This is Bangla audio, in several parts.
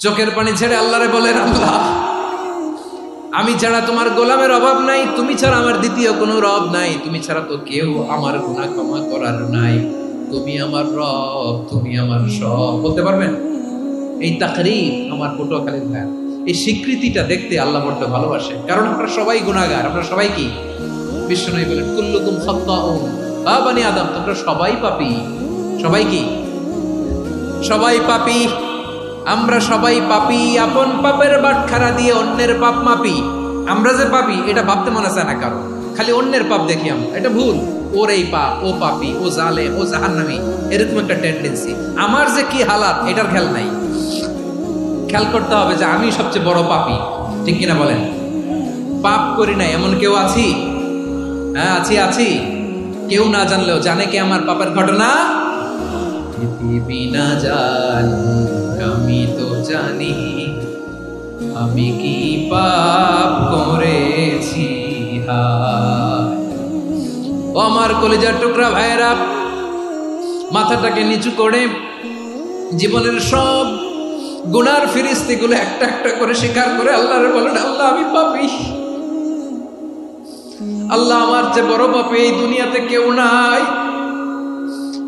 চোখের পানি ছেড়ে আল্লাহরে বলেন, আল্লাহ আমি ছাড়া তোমার গোলামের অভাব নাই, তুমি ছাড়া আমার দ্বিতীয় কোনো রব নাই, তুমি ছাড়া তো কেউ আমার গুনাহ ক্ষমা করার নাই, তুমি আমার রব, তুমি আমার সব। বলতে পারবেন? এই তাকরীর আমার পটুয়াখালীর ভাই, এই স্বীকৃতিটা দেখতে আল্লাহ বড় ভালোবাসে, কারণ আমরা সবাই গুনাহগার। আমরা সবাই কি? বিশ্বনবী বলেন কুল্লুকুম খাত্তাউন, আ বনি আদম, তোমরা সবাই পাপী। সবাই কি? সবাই পাপী। আমরা সবাই পাপী। আপন পাপের বাটখারা দিয়ে অন্যের পাপ মাপি। আমরা যে পাপী এটা ভাবতে মনে চায় না কারো, খালি অন্যের পাপ দেখি আমরা। এটা ভুল। ওর এই পাপ, ও পাপী, ও জালেম, ও জাহান্নামী, এরকম একটা টেন্ডেন্সি। আমার যে কি হালাত এটার খেয়াল নাই। খেয়াল করতে হবে যে আমি সবচেয়ে বড় পাপী, ঠিক কিনা বলেন? পাপ করি না এমন কেউ আছি? হ্যাঁ আছি। কেউ না জানলেও জানে কে আমার পাপের ঘটনা? পৃথিবী না জানুক আমি তো জানি, আমি কি পাপ করেছি। ও আমার কলিজার টুকরা ভাইয়েরা, মাথাটাকে নিচু করে জীবনের সব গুনার ফিরিস্তিগুলো একটা একটা করে স্বীকার করে আল্লাহরে বলেন, আল্লাহ আমি পাপী। আল্লাহ আমার যে বড় পাপী এই দুনিয়াতে কেউ নাই।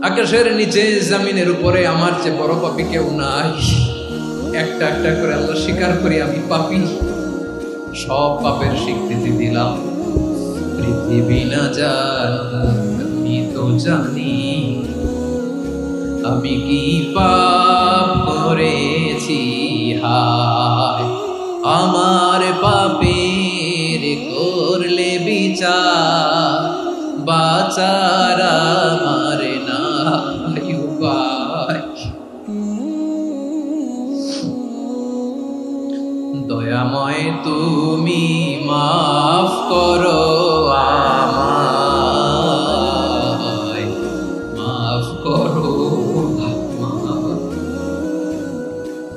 আকাশের নিচে জমিনের উপরে আমার যে বড় পাপী কেউ নাই। একটা একটা করে আল্লাহ স্বীকার করি আমি পাপী। সব পাপের স্বীকৃতি দিলাম। পৃথিবী না জানুক আমি তো জানি, আমি কি পাপ করেছি। হায় আমার পাপের করলে বিচার, বাঁচার আমার নাই উপায়। দয়াময় তুমি মাফ করো আমায়, মাফ করো।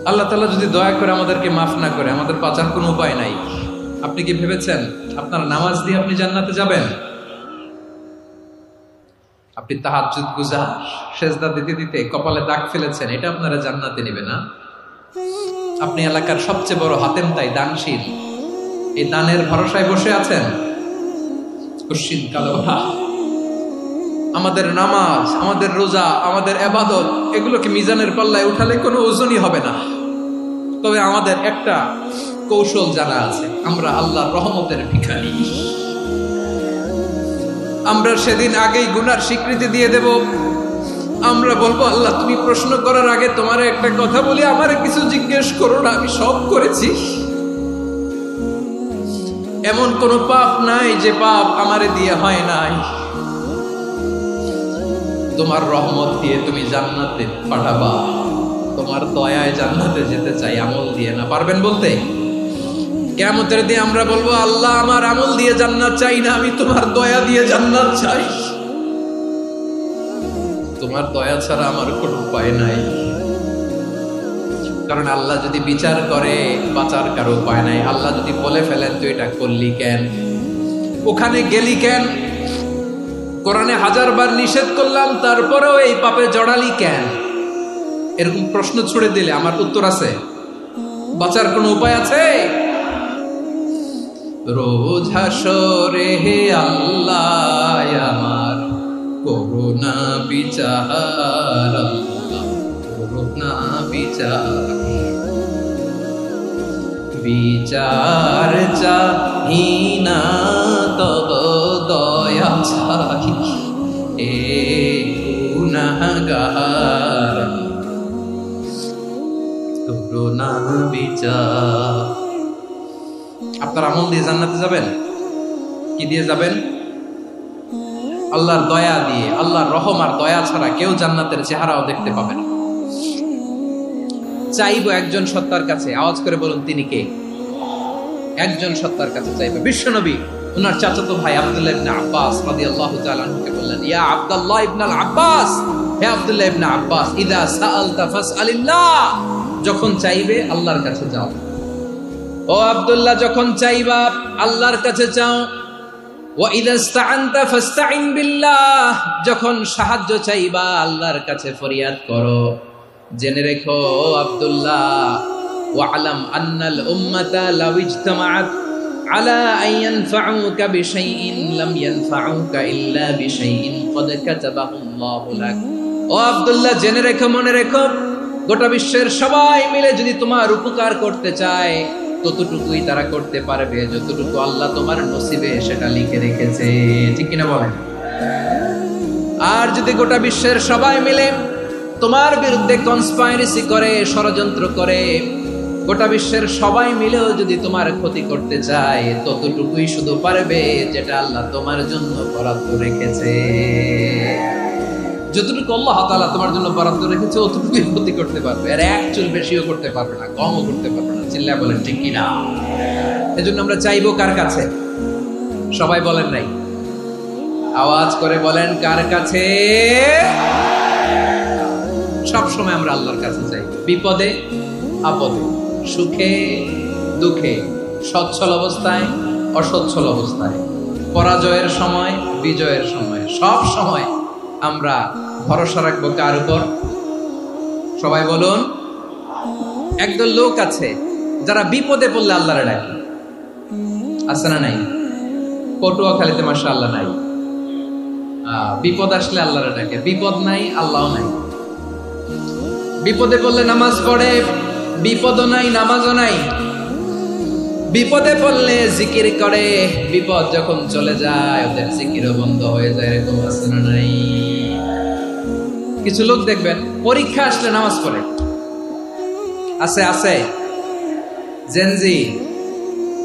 আল্লাহ তাআলা যদি দয়া করে আমাদেরকে মাফ না করে, আমাদের বাঁচার কোনো উপায় নাই। আপনি কি ভেবেছেন আপনার নামাজ দিয়ে আপনি জান্নাতে যাবেন? আপনি তাহাজ্জুদ গুজার, সেজদা দিতে দিতে কপালে দাগ ফেলেছেন, এটা আপনারা জান্নাতে নেবে না? আপনি এলাকার সবচেয়ে বড় হাতেম তাই দানশীল, এই দানের ভরসায় বসে আছেন। কুশ্চিত কালো আমাদের নামাজ, আমাদের রোজা, আমাদের ইবাদত, এগুলোকে মিজানের পাল্লায় উঠালে কোনো ওজনই হবে না। তবে আমাদের একটা কৌশল জানা আছে, আমরা আল্লাহর রহমতের ভিখারি। আমরা সেদিন আগেই গুনার স্বীকৃতি দিয়ে দেব। আমরা বলবো, আল্লাহ তুমি প্রশ্ন করার আগে তোমার একটা কথা বলি, আমারে কিছু জিজ্ঞেস করো না, আমি সব করেছি। এমন কোন পাপ নাই যে পাপ আমারে দিয়ে হয় নাই। তোমার রহমত দিয়ে তুমি জান্নাতে পাঠাবা, তোমার দয়ায় জান্নাতে যেতে চাই, আমল দিয়ে না। পারবেন বলতে? কিয়ামতের দিন আমরা বলবো, আল্লাহ আমার আমল দিয়ে জান্নাত চাই না, আমি তোমার দয়া দিয়ে জান্নাত চাই। তোমার দয়া ছাড়া আমার কোনো উপায় নাই। কারণ আল্লাহ যদি বিচার করে বাঁচার কারো উপায় নাই। আল্লাহ যদি বলে ফেলেন তুই এটা করলি কেন, ওখানে গেলি কেন, কোরআনে 1000 বার নিষেধ করলাম তারপরেও এই পাপে জড়ালি কেন, এরকম প্রশ্ন ছুড়ে দিলে আমার উত্তর আছে? বাঁচার কোনো উপায় আছে? রোজ হাসরে হে আল্লাহ আমার করুণা বিচার, করুণা বিচার, বিচার চাহি না তব দয়া চাহি এ গুনাহগার, করুণা বিচার। আপনার আমল দিয়ে জান্নাতে যাবেন? কি দিয়ে যাবেন? আল্লাহর দয়া দিয়ে। আল্লাহর রহম আর দয়া ছাড়া কেউ জান্নাতের চেহারাও দেখতে পাবে না। চাইবো একজন সত্তার কাছে, আওয়াজ করে বলুন তিনি কে? একজন সত্তার কাছে চাইবে। বিশ্বনবী ওনার চাচাতো ভাই আব্দুল্লাহ ইবনে আব্বাস রাদিয়াল্লাহু তাআলা আনহুকে বললেন, ইয়া আব্দুল্লাহ ইবনে আব্বাস, হে আব্দুল্লাহ ইবনে আব্বাস, ইযা সাআলতা ফাসআলিল্লাহ, যখন চাইবে আল্লাহর কাছে যাও। ও আব্দুল্লাহ, যখন চাইবা আল্লাহর কাছে চাও। ওয়া ইযা ইসতাআনতা ফাসতাইন বিল্লাহ, যখন সাহায্য চাইবা আল্লাহর কাছে ফরিয়াদ করো। জেনে রেখো আব্দুল্লাহ, ওয়া'লাম আন্নাল উম্মাতা লাউ ইজতামাআত আলা আন ইয়ানফাউকা বিশাইইন লাম ইয়ানফাউকা ইল্লা বিশাইইন ক্বাদ কাতাবাহু আল্লাহু লাক। ও আব্দুল্লাহ, জেনে রেখো, মনে রেখো, গোটা বিশ্বের সবাই মিলে যদি তোমার উপকার করতে চায় ততটুকুই তারা করতে পারবে যতটুকু আল্লাহ তোমার নসিবে সেটা লিখে রেখেছে। ঠিক কিনা বলেন? আর যদি গোটা বিশ্বের সবাই মিলে তোমার বিরুদ্ধে কনস্পাইরেসি করে, ষড়যন্ত্র করে, গোটা বিশ্বের সবাই মিলেও যদি তোমার ক্ষতি করতে চায় ততটুকুই শুধু পারবে যেটা আল্লাহ তোমার জন্য বরাদ্দ রেখেছে। যতটুকু আল্লাহ তাআলা তোমার জন্য বরাদ্দ রেখেছে অতটুকুই ক্ষতি করতে পারবে, আর এক চুল বেশিও করতে পারবে না, কমও করতে পারবে না। চিল্লায় বলেন ঠিক কিনা? এজন্য আমরা চাইবো কার কাছে? সবাই বলেন নাই, আওয়াজ করে বলেন কার কাছে? সব সময় আমরা আল্লাহর কাছে চাই, বিপদে আপদে, সুখে দুঃখে, সচ্ছল অবস্থায় অসচ্ছল অবস্থায়, পরাজয়ের সময় বিজয়ের সময়, সব সময় আমরা ভরসা রাখবো কার উপর? সবাই বলুন। একদল লোক আছে যারা বিপদে পড়লে আল্লাহরে ডাকে, আছে না নাই? পটুয়াখালীতে মাশাআল্লাহ নাই, বিপদ আসলে আল্লাহরে ডাকে, বিপদ নাই আল্লাহও নাই। বিপদে পড়লে নামাজ পড়ে, বিপদও নাই নামাজও নাই। বিপদে পড়লে জিকির করে, বিপদ যখন চলে যায় ওদের জিকিরও বন্ধ হয়ে যায়। এরকম আছে না নাই? কিছু লোক দেখবেন পরীক্ষা আসলে নামাজ পড়ে, আছে আছে, জেনজি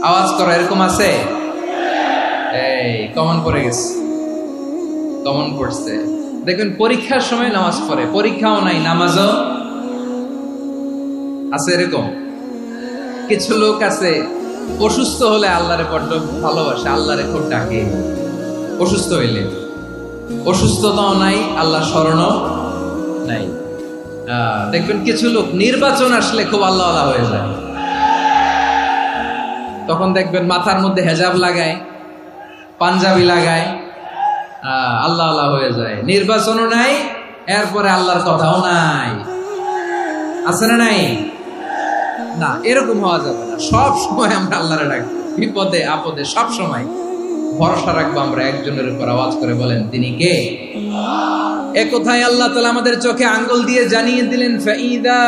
আওয়াজ করো, এরকম আছে? এই কমন পড়ে গেছে, কমন পড়ছে। দেখবেন পরীক্ষার সময় নামাজ পড়ে, পরীক্ষাও নাই নামাজও আছে। এরকম কিছু লোক আছে অসুস্থ হলে আল্লাহরে বড্ড ভালোবাসে, আল্লাহরে খুব ডাকে। অসুস্থ হইলে অসুস্থতাও নাই, আল্লাহ স্মরণও নাই। দেখবেন কিছু লোক নির্বাচন আসলে খুব আল্লাহ হয়ে যায়, তখন দেখবেন মাথার মধ্যে হেজাব লাগায়, পাঞ্জাবি লাগায়, আল্লাহ হয়ে যায়। নির্বাচনও নাই, এরপরে আল্লাহর কথাও নাই। আছে না নাই? না, এরকম হওয়া যাবে না। সব সময় আমরা আল্লাহরে ডাকবো, বিপদে আপদে সব সময় ভরসা রাখবো আমরা একজনের উপর। আওয়াজ করে বলেন তিনি কে? এ কথায় আল্লাহ তাআলা আমাদের চোখে আঙ্গুল দিয়ে জানিয়ে দিলেন, ফাইদা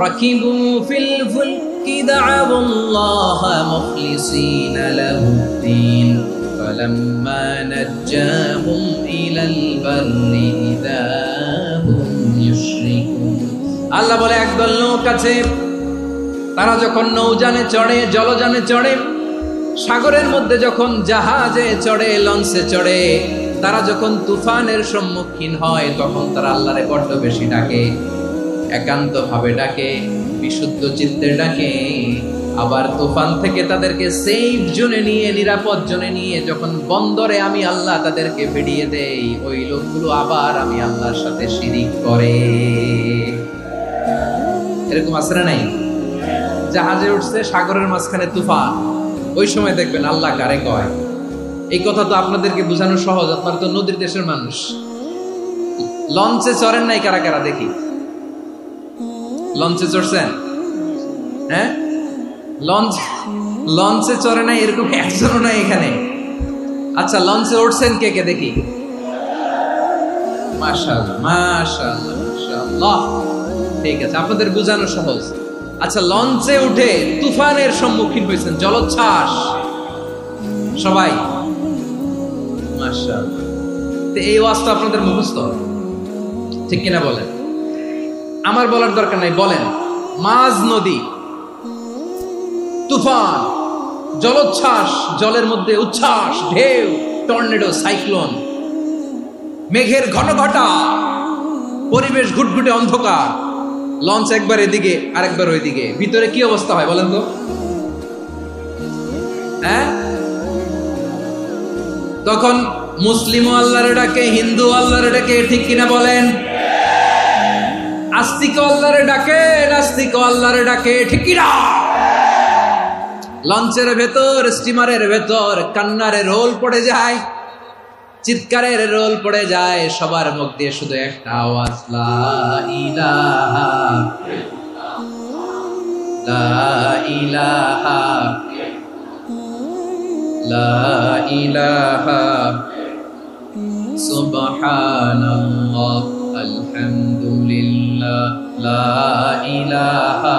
রাকিবু ফিল ফুলকি দা'আবুল্লাহ মুখলিসিনা লাহুদ্দিন ফালাম্মা নাজ্জাহুম ইলাল বাররি ইযা হুম ইউশরিকুন। আল্লাহ বলে একদল লোক আছে, তারা যখন নৌযানে চড়ে, জলযানে চড়ে, সাগরের মধ্যে যখন জাহাজে চড়ে, লঞ্চে চড়ে, তারা যখন তুফানের সম্মুখীন হয় তখন তারা আল্লাহরে বড্ড বেশি ডাকে, একান্ত ভাবে ডাকে, বিশুদ্ধ চিত্তে ডাকে। আবার তুফান থেকে তাদেরকে সেফ জোনে নিয়ে, নিরাপদ জোনে নিয়ে যখন বন্দরে আমি আল্লাহ তাদেরকে ফিরিয়ে দেই, ওই লোকগুলো আবার আমি আল্লাহর সাথে শিরিক করে। এরকম আছে না নাই? জাহাজে উঠছে, সাগরের মাঝখানে তুফান, ওই সময় দেখবেন আল্লাহ কারে কয়। এই কথা তো আপনাদেরকে বোঝানো সহজ, আপনারা তো নদীর দেশের মানুষ। লঞ্চে চড়েন নাই কারা কারা? দেখি, লঞ্চে চড়ছেন? হ্যাঁ, লঞ্চে চড়ে নাই এরকম একজনও নাই এখানে। আচ্ছা, লঞ্চে উঠছেন কে কে? দেখি। মাশাআল্লাহ মাশাআল্লাহ মাশাআল্লাহ, ঠিক আছে, আপনাদের বোঝানো সহজ। আচ্ছা, লঞ্চে উঠে তুফানের সম্মুখীন হয়েছেন, জলোচ্ছ্বাস, সবাই? মাশাআল্লাহ। তো এই ওয়াজটা আপনাদের মুখস্থ, ঠিক কিনা বলেন? আমার বলার দরকার নাই, বলেন। মাঝ নদী, তুফান, জলোচ্ছ্বাস, জলের মধ্যে উচ্ছ্বাস, ঢেউ, টর্নেডো, সাইক্লোন, মেঘের ঘনঘটা, পরিবেশ ঘুটঘুটে অন্ধকার, লঞ্চ একবার এদিকে আরেকবার ওইদিকে, ভিতরে কি অবস্থা হয় বলেন তো? হ্যাঁ, তখন মুসলিমও আল্লাহরে ডাকে, হিন্দু আল্লাহরে ডাকে, ঠিক কিনা বলেন? আস্তিক আল্লাহরে ডাকে, নাস্তিক আল্লাহরে ডাকে, ঠিক কিনা? লঞ্চের ভেতর, স্টিমারের ভেতর কান্নারে রোল পড়ে যায়, চিৎকারের রোল পড়ে যায়, সবার মুখ দিয়ে শুধু একটা আওয়াজ, লা ইলাহা। লা ইলাহা লা ইলাহা সুবহানাল্লাহ আলহামদুলিল্লাহ লা ইলাহা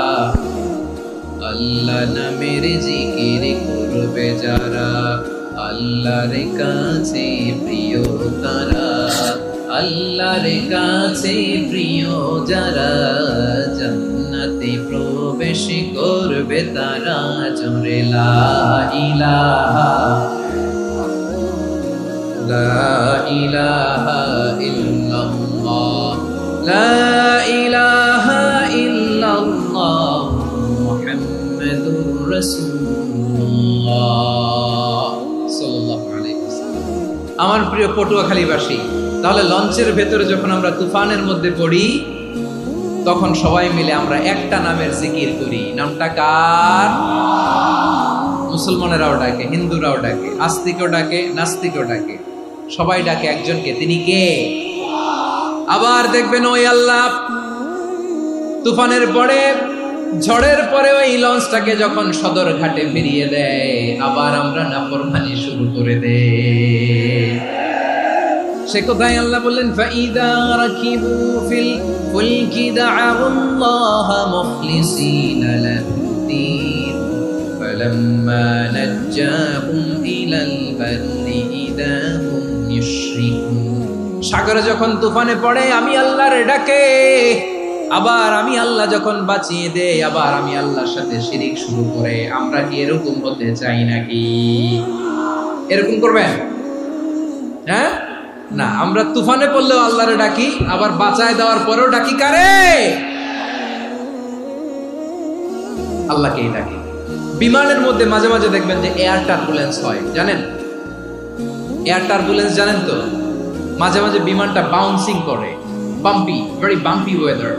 আল্লাহ নামের জিকির করবে যারা আল্লাহর কাছে প্রিয় তারা আল্লাহর কাছে প্রিয় যারা জান্নাতে প্রবেশ করবে তারা জোরে লা ইলাহা লা ইলাহা ইল্লাল্লাহ লা ইলাহা ইল্লাল্লাহ মুহাম্মাদুর রাসূলুল্লাহ সাল্লাল্লাহু আলাইহি ওয়াসাল্লাম। আমার প্রিয় পটুয়াখালীবাসী, তাহলে লঞ্চের ভেতরে যখন আমরা তুফানের মধ্যে পড়ি তখন সবাই মিলে আমরা একটা নামের জিকির করি। নামটা কার? মুসলমানেরাও ডাকে, হিন্দুরাও ডাকে, আস্তিকও ডাকে, নাস্তিকও ডাকে, সবাই ডাকে একজনকে। তিনি কে? আবার দেখবেন ওই আল্লাহ তুফানের পরে, ঝড়ের পরে ওই লঞ্চটাকে যখন সদর ঘাটে ফিরিয়ে দেয়, আবার আমরা নাফরমানি শুরু করে দেই। সে কোথায় আল্লাহ বললেন ফাইদা রাকিবু ফিল ফুলকি দা'আল্লাহ মুখলিসিনা লাহুদ্দিন ফালাম্মা নাজ্জাহুম ইলাল বাররি ইযা হুম ইউশরিকুন। সাগরে যখন তুফানে পড়ে আমি আল্লাহর ডাকে, আবার আমি আল্লাহ যখন বাঁচিয়ে দেই, আবার আমি আল্লাহর সাথে শিরিক শুরু করে। আমরা কি এরকম হতে চাই নাকি? এরকম করবেন? হ্যাঁ না, আমরা তুফানে পড়লেও আল্লাহরে ডাকি, আবার বাঁচায় দেওয়ার পরেও ডাকি কারে? আল্লাহকেই ডাকি। বিমানের মধ্যে মাঝে মাঝে দেখবেন যে এয়ার টার্বুলেন্স হয়, জানেন? এয়ার টার্বুলেন্স জানেন তো? মাঝে মাঝে বিমানটা বাউন্সিং করে, বাম্পি, ভেরি বাম্পি ওয়েদার।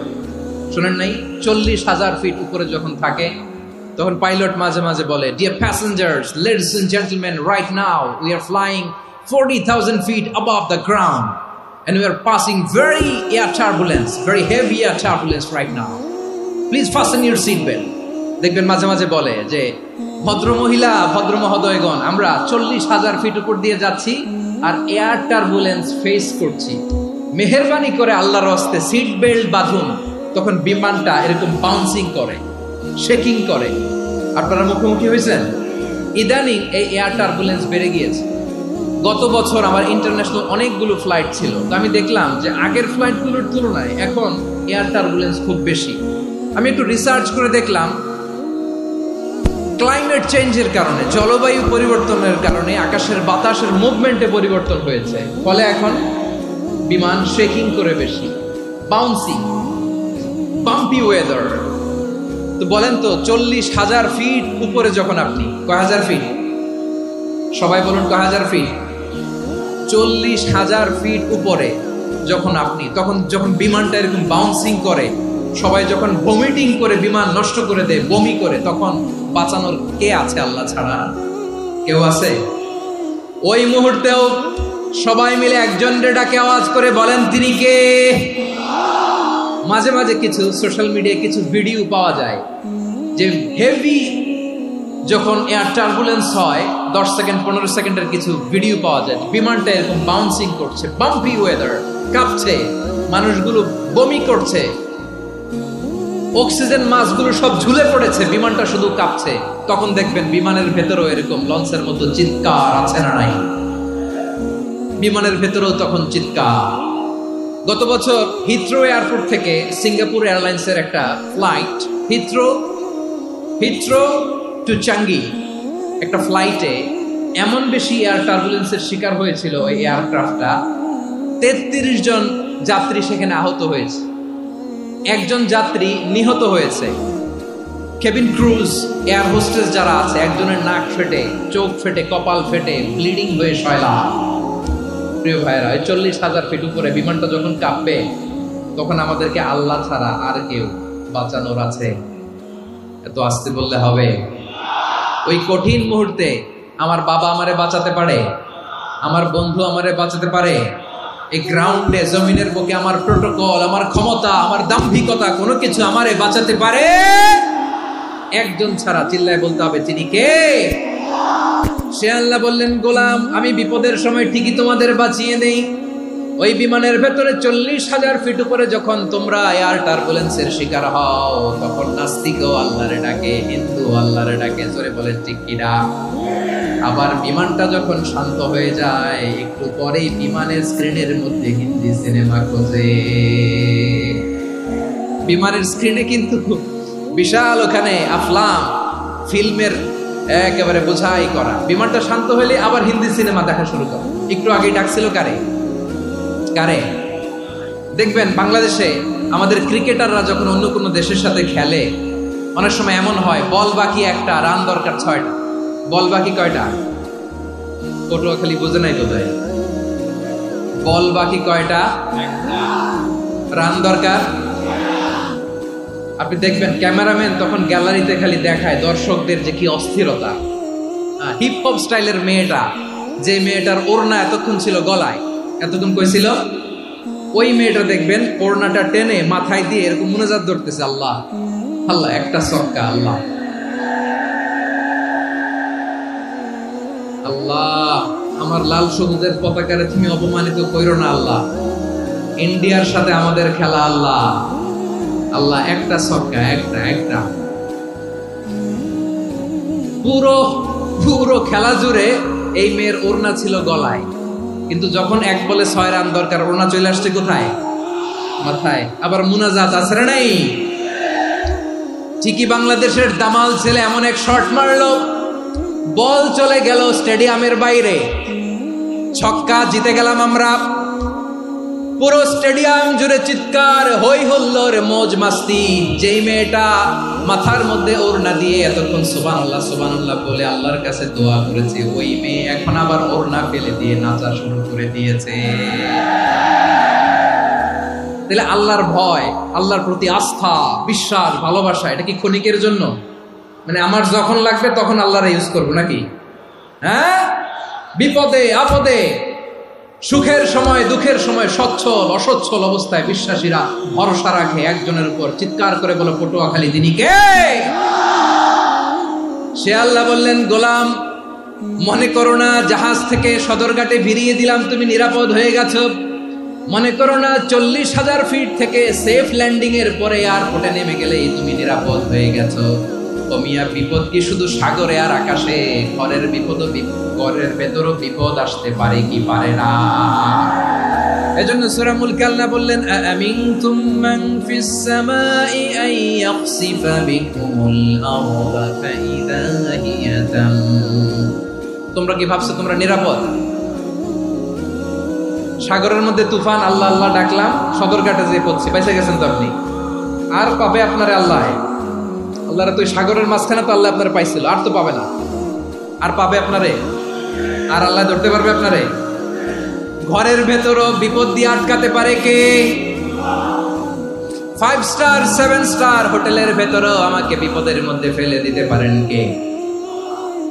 শুনেন নাই? 40,000 ফিট উপরে যখন থাকে তখন পাইলট মাঝে মাঝে বলে, dear passengers, ladies and gentleman, right now we are flying 40,000 feet above the ground and we are passing very air turbulence, very heavy air turbulence right now. Please fasten your seat belt. দেখবেন মাঝে মাঝে বলে যে ভদ্র মহিলা, ভদ্র মহোদয়গণ, আমরা 40,000 ফিট উপর দিয়ে যাচ্ছি আর এয়ার টার্বুলেন্স ফেস করছি, মেহেরবানি করে আল্লাহর রাস্তে সিট বেল্ট বাঁধুন। তখন বিমানটা এরকম বাউন্সিং করে, শেকিং করে। আপনারা মুখোমুখি হয়েছেন? ইদানিং এই এয়ার টার্বুলেন্স বেড়ে গিয়েছে। গত বছর আমার ইন্টারন্যাশনাল অনেকগুলো ফ্লাইট ছিল, তো আমি দেখলাম যে আগের ফ্লাইটগুলোর তুলনায় এখন এয়ার টার্বুলেন্স খুব বেশি। আমি একটু রিসার্চ করে দেখলাম ক্লাইমেট চেঞ্জের কারণে, জলবায়ু পরিবর্তনের কারণে আকাশের বাতাসের মুভমেন্টে পরিবর্তন হয়েছে, ফলে এখন বিমান শেকিং করে বেশি, বাউন্সিং, বাম্পি ওয়েদার। তো বলেন তো 40,000 ফিট উপরে যখন আপনি, কয় হাজার ফিট? সবাই বলুন কয় হাজার ফিট? 40,000 ফিট উপরে যখন আপনি, তখন যখন বিমানটা এরকম বাউন্সিং করে, সবাই যখন ভমিটিং করে বিমান নষ্ট করে দেয়, বমি করে, তখন বাঁচানোর কে আছে আল্লাহ ছাড়া? কেউ আছে? ওই মুহূর্তেও সবাই মিলে একজনের ডাকে আওয়াজ করে বলেন তিনি কে? মাঝে মাঝে কিছু সোশ্যাল মিডিয়ায় কিছু ভিডিও পাওয়া যায় যে হেভি যখন এয়ার টার্বুলেন্স হয়, 10 সেকেন্ড 15 সেকেন্ডের কিছু ভিডিও পাওয়া যায়, বিমানটা এরকম বাউন্সিং করছে, বাম্পি ওয়েদার, কাঁপছে, মানুষগুলো বমি করছে, অক্সিজেন মাস্কগুলো সব ঝুলে পড়েছে, বিমানটা শুধু কাঁপছে। তখন দেখবেন বিমানের ভেতরেও এরকম লঞ্চের মতো চিৎকার আছে না নাই? বিমানের ভেতরেও তখন চিৎকার। গত বছর হিথ্রো এয়ারপোর্ট থেকে সিঙ্গাপুর এয়ারলাইন্সের একটা ফ্লাইট, হিথ্রো টু চাঙ্গি, একটা ফ্লাইটে এমন বেশি এয়ার টার্বুলেন্সের শিকার হয়েছিল ওই এয়ারক্রাফটটা, 33 জন যাত্রী সেখানে আহত হয়েছে, একজন যাত্রী নিহত হয়েছে। কেবিন ক্রুজ, এয়ার হোস্টেস যারা আছে, একজনের নাক ফেটে, চোখ ফেটে, কপাল ফেটে, ব্লিডিং হয়ে শয়লা। প্রিয় ভাইরা, 40,000 ফিট উপরে বিমানটা যখন কাঁপবে, তখন আমাদেরকে আল্লাহ ছাড়া আর কেউ বাঁচানোর আছে? এত আস্তে বললে হবে? ওই কঠিন মুহূর্তে আমার বাবা আমারে বাঁচাতে পারে, আমার বন্ধু আমারে বাঁচাতে পারে। এই গ্রাউন্ডে, জমিনের বুকে আমার প্রোটোকল, আমার ক্ষমতা, আমার দাম্ভিকতা কোনো কিছু আমারে বাঁচাতে পারে? একজন ছাড়া চিল্লায় বলতে হবে তিনি কে? সে আল্লাহ বললেন, গোলাম আমি বিপদের সময় ঠিকই তোমাদের বাঁচিয়ে নেই। ওই বিমানের ভেতরে 40,000 ফিট উপরে যখন তোমরা এয়ার টার্বুলেন্সের শিকার হও, তখন নাস্তিকও আল্লাহরে ডাকে, হিন্দু আল্লাহরে ডাকে, জোরে বলেন ঠিক কিনা? আবার বিমানটা যখন শান্ত হয়ে যায়, একটু পরেই বিমানের স্ক্রিনের মধ্যে হিন্দি সিনেমা খোঁজে। বিমানের স্ক্রিনে কিন্তু বিশাল ওখানে আফলাম ফিল্মের একেবারে বোঝাই করা। বিমানটা শান্ত হলে আবার হিন্দি সিনেমা দেখা শুরু করে। একটু আগে ডাকছিল কারে? দেখবেন বাংলাদেশে আমাদের ক্রিকেটাররা যখন অন্য কোনো দেশের সাথে খেলে, অনেক সময় এমন হয় বল বাকি একটা, রান দরকার 6টা। বল বাকি কয়টা? পটুয়াখালী বোঝে নাই বোধহয়। বল বাকি কয়টা? রান দরকার। আপনি দেখবেন ক্যামেরাম্যান তখন গ্যালারিতে খালি দেখায় দর্শকদের যে কি অস্থিরতা। হিপ হপ স্টাইলের মেয়েটা, যে মেয়েটার ওড়না এতক্ষণ ছিল গলায়, এতক্ষণ কইছিল, ওই মেয়েটা দেখবেন ওড়নাটা টেনে মাথায় দিয়ে এরকম মুনাজাত ধরতেছে, আল্লাহ আল্লাহ, একটা সক্কা, আল্লাহ আল্লাহ, আমার লাল সবুজের পতাকারে তুমি অপমানিত কইরো না আল্লাহ, ইন্ডিয়ার সাথে আমাদের খেলা আল্লাহ আল্লাহ, একটা সক্কা, একটা। পুরো খেলা জুড়ে এই মেয়ের ওড়না ছিল গলায়, কিন্তু যখন 1 বলে 6 রান দরকার, ওড়না চলে আসছে কোথায়? মাথায়। আবার মুনাজাত আছে না নাই? ঠিকই বাংলাদেশের দামাল ছেলে এমন এক শট মারলো, বল চলে গেল স্টেডিয়ামের বাইরে, ছক্কা, জিতে গেলাম আমরা। পুরো স্টেডিয়াম জুড়ে চিৎকার, হই হুল্লোড়, মौज মাস্তি। যেই মেয়েটা মাথার মধ্যে ওড়না দিয়ে এতক্ষণ সুবহানাল্লাহ সুবহানাল্লাহ বলে আল্লাহর কাছে দোয়া করেছে, ওই মেয়ে এখন আবার ওড়না ফেলে দিয়ে নাচা শুরু করে দিয়েছে। তাহলে আল্লাহর ভয়, আল্লাহর প্রতি আস্থা, বিশ্বাস, ভালোবাসা, এটা কি ক্ষণিকের জন্য? মানে আমার যখন লাগবে তখন আল্লাহর ইউজ করবো নাকি? হ্যাঁ, বিপদে আপদে, সুখের সময় দুঃখের সময় সচ্ছল অসচ্ছল অবস্থায় বিশ্বাসীরা ভরসা রাখে একজনের উপর। চিৎকার করে বলো, পটুয়াখালী তিনি কে? সে আল্লাহ বললেন, গোলাম মনে করো না জাহাজ থেকে সদরঘাটে ভিড়িয়ে দিলাম তুমি নিরাপদ হয়ে গেছো। মনে করো না 40,000 ফিট থেকে সেফ ল্যান্ডিং এর পরে এয়ারপোর্টে নেমে গেলেই তুমি নিরাপদ হয়ে গেছো। মিয়া, বিপদ কি শুধু সাগরে আর আকাশে? ঘরের বিপদও, ঘরের ভেতরও বিপদ আসতে পারে কি পারে না? এজন্য সূরা মুলক আল্লাহ বললেন, আমিনতুম মান ফিস সামাই আন ইয়াখসিফা বিকুমুল আরদা ফাইদা হিয়া তামুর। তোমরা কি ভাবছো তোমরা নিরাপদ? সাগরের মধ্যে তুফান, আল্লাহ আল্লাহ ডাকলাম, সদরঘাটে যেয়ে পড়ছে, পয়সা গেছেন তো আপনি। আর পাবে আপনারে আল্লাহ? আল্লাহরা তো সাগরের মাঝখানে তো আল্লাহ আপনারা পাইছিল, আর তো পাবে না। আর পাবে আপনারে? আর আল্লাহ ধরতে পারবে আপনারে? ঘরের ভেতরও বিপদ দিয়ে আটকাতে পারে কে? 5 স্টার 7 স্টার হোটেলের ভেতরও আমাকে বিপদের মধ্যে ফেলে দিতে পারেন কে?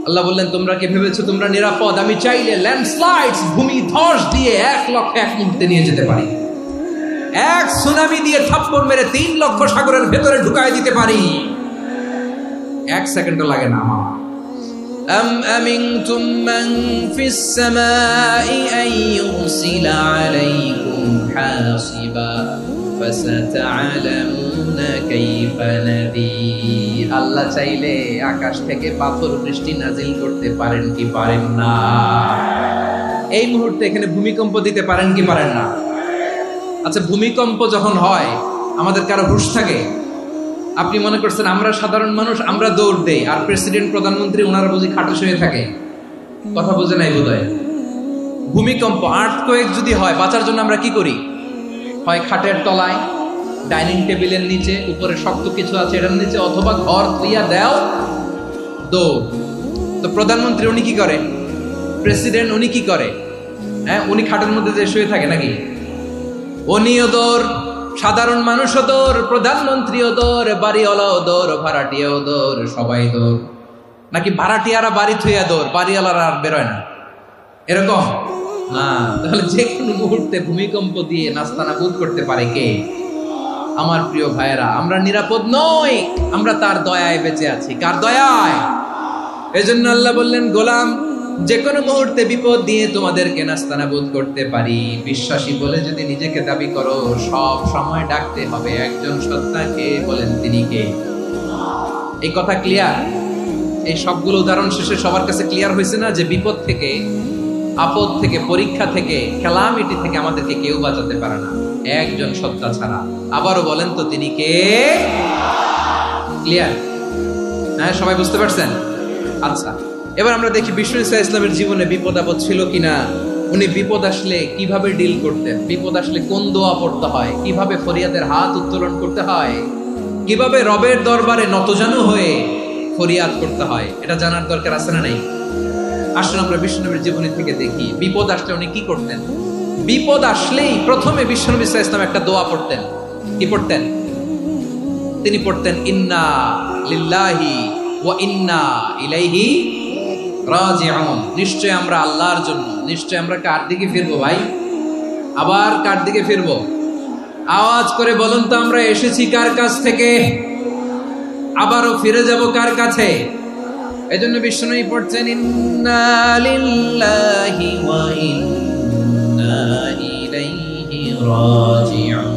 আল্লাহ বললেন, তোমরা কি ভেবেছো তোমরা নিরাপদ? আমি চাইলে ল্যান্ডস্লাইডস, ভূমি ধস দিয়ে 1 লক্ষ 1 মুহূর্তে নিয়ে যেতে পারি। 1 সুনামি দিয়ে থাপ্পড় মেরে 3 লক্ষ সাগরের ভেতরে ঢুকায় দিতে পারি। 1 সেকেন্ডও লাগে না আমার। আম আমিনতুম মান ফিস সামাই আন ইউরসিলা আলাইকুম হাসিবা ফাসাতা'লামুনা কাইফা নাযীর। আল্লাহ চাইলে আকাশ থেকে পাথর বৃষ্টি নাজিল করতে পারেন কি পারেন না? এই মুহূর্তে এখানে ভূমিকম্প দিতে পারেন কি পারেন না? আচ্ছা, ভূমিকম্প যখন হয় আমাদের কারো হুঁশ থাকে? আপনি মনে করছেন আমরা সাধারণ মানুষ, আমরা দৌড় দেই, আর প্রেসিডেন্ট প্রধানমন্ত্রী ওনারা বুঝি খাটে শুয়ে থাকে? কথা বোঝে নাই বোধহয়। ভূমিকম্প, আর্থকোয়েক যদি হয়, বাঁচার জন্য আমরা কি করি? হয় খাটের তলায়, ডাইনিং টেবিলের নিচে, উপরে শক্ত কিছু আছে এটার নিচে, অথবা ঘর ধুইয়া দেও, দৌড়। তো প্রধানমন্ত্রী উনি কি করে? প্রেসিডেন্ট উনি কি করে? হ্যাঁ, উনি খাটের মধ্যে যে শুয়ে থাকে নাকি? উনিও দৌড়, সাধারণ মানুষও দৌড়, প্রধানমন্ত্রীও দৌড়, বাড়িওয়ালাও দৌড়, ভাড়াটিয়াও দৌড়, সবাই দৌড়। নাকি ভাড়াটিয়ারা বাড়ি থুইয়া দৌড়, বাড়িওয়ালারা আর বেরোয় না? এরকম না। তাহলে যে কোনো মুহূর্তে ভূমিকম্প দিয়ে নাস্তানাবুদ করতে পারে কে? আমার প্রিয় ভাইয়েরা, আমরা নিরাপদ নই, আমরা তার দয়ায় বেঁচে আছি। কার দয়ায়? এজন্য আল্লাহ বললেন, গোলাম, যে কোনো মুহূর্তে বিপদ দিয়ে তোমাদেরকে নাস্তানাবুদ করতে পারি। বিশ্বাসী বলে যদি নিজেকে দাবি করো, সব সময় ডাকতে হবে একজন সত্তাকে। বলেন তিনি কে? এই কথা ক্লিয়ার? এই সবগুলো উদাহরণ শেষে সবার কাছে ক্লিয়ার হয়েছে না যে বিপদ থেকে, আপদ থেকে, পরীক্ষা থেকে, ক্যালামিটি থেকে আমাদেরকে কেউ বাঁচাতে পারে না একজন সত্তা ছাড়া। আবারও বলেন তো তিনি কে? ক্লিয়ার? হ্যাঁ, সবাই বুঝতে পারছেন? আচ্ছা, এবার আমরা দেখি বিষ্ণু ঈসা ইসলামের জীবনে বিপদ আপদ ছিল কিনা। উনি বিপদ আসলে কিভাবে ডিল করতেন, বিপদ আসলে কোন দোয়া পড়তে হয়, কিভাবে ফরিয়াদের হাত উত্তোলন করতে হয়, কিভাবে রবের দরবারে নতজানু হয়ে ফরিয়াদ করতে হয়, এটা জানার দরকার আছে না নাই? আসলে আমরা বিষ্ণুনবীর জীবনী থেকে দেখি বিপদ আসলে উনি কি করতেন। বিপদ আসলেই প্রথমে বিষ্ণু ঈসা ইসলাম একটা দোয়া পড়তেন। কি পড়তেন? তিনি পড়তেন, ইন্না লিল্লাহি ওয়া ইন্না ইলাইহি রাজিউন। নিশ্চয় আমরা আল্লাহর জন্য, নিশ্চয় আমরা কার দিকে ফিরবো ভাই? আবার কার দিকে ফিরবো? আওয়াজ করে বলুন তো, আমরা এসেছি কার কাছ থেকে, আবারও ফিরে যাব কার কাছে? এজন্য বিষ্ণুই পড়ছেন, ইন্না লিল্লাহি ওয়া ইন্না ইলাইহি রাজিউন।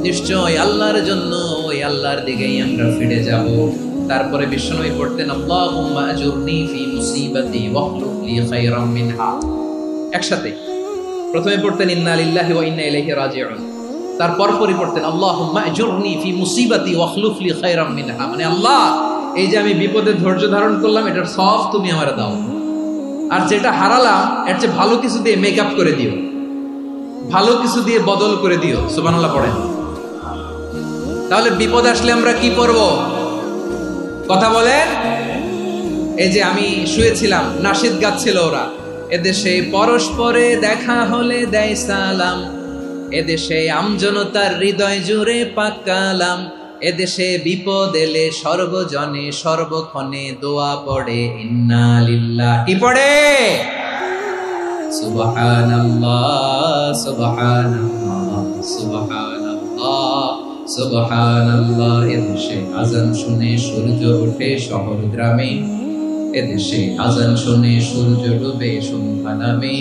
নিশ্চয় আল্লাহর জন্য, ওই আল্লাহর দিকেই আমরা ফিরে যাব। তারপরে বিষ্ণুই পড়তেন, আল্লাহুম্মা আজুরনি ফি মুসিবাতি ওয়াখলুফ লি খায়রাম মিনহা। একসাথে প্রথমে পড়তেন ইন্না লিল্লাহি ওয়া ইন্না ইলাইহি রাজিউন, তারপর পরে পড়তেন আল্লাহুম্মা আজুরনি ফি মুসিবাতি ওয়াখলুফ লি খায়রাম মিনহা। মানে আল্লাহ, এই যে আমি বিপদে ধৈর্য ধারণ করলাম, এটার সব তুমি আমারে দাও, আর যেটা হারালাম এর চেয়ে ভালো কিছু দিয়ে মেকআপ করে দিও, ভালো কিছু দিয়ে বদল করে দিও। সুবহানাল্লাহ পড়েন। তাহলে বিপদ আসলে আমরা কি করব? কথা বলেন। এই যে আমি শুয়েছিলাম, নাশিদ গাচ্ছিল ওরা, এদেশে পরস্পরে দেখা হলে দেয় সালাম, এদেশে আমজনতার হৃদয় জুড়ে পাকালাম, এদেশে বিপদ এলে সর্বজনে সর্বক্ষণে দোয়া পড়ে ইন্না লিল্লাহ। কি পড়ে? সুবহানাল্লাহ সুবহানাল্লাহ সুবহানাল্লাহ সুবহানাল্লাহ। এদেশে আজান শুনে সূর্য ওঠে শহর গ্রামে, এদেশে আজান শুনে সূর্য ডুবে সন্ধ্যা নামে,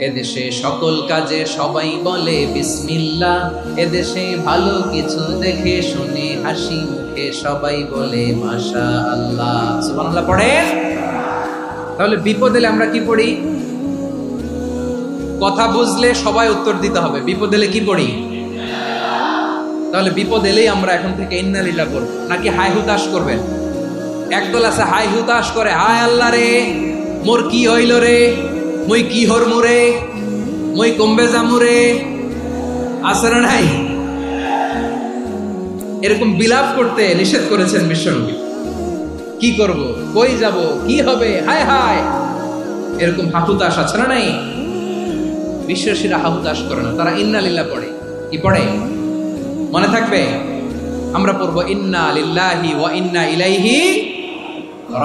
এদেশে সকল কাজে সবাই বলে বিসমিল্লাহ, এদেশে ভালো কিছু দেখে শুনে হাসি মুখে সবাই বলে মাশাআল্লাহ। সুবহানাল্লাহ পড়েন। তাহলে বিপদ এলে আমরা কি পড়ি? কথা বুঝলে সবাই উত্তর দিতে হবে। বিপদ এলে কি পড়ি? তাহলে বিপদ এলেই আমরা এখন থেকে ইন্না লিল্লাহ করব, নাকি হাই হুতাশ করবেন? একদল আছে হাই হুতাশ করে, হায় আল্লাহ রে, মোর কি হইল রে, মই কি হরমু রে, মই কমবে জামু রে। আছে না নাই? এরকম বিলাপ করতে নিষেধ করেছেন বিশ্বনবী। কি করব, কই যাব, কি হবে, হায় হায়, এরকম হাহুতাশ আছে না নাই? বিশ্বাসীরা হাহুতাশ করে না, তারা ইন্না লিল্লাহ পড়ে। কি পড়ে? মনে থাকবে? আমরা পড়বো ইন্না লিল্লাহি ওয়া ইন্না ইলাইহি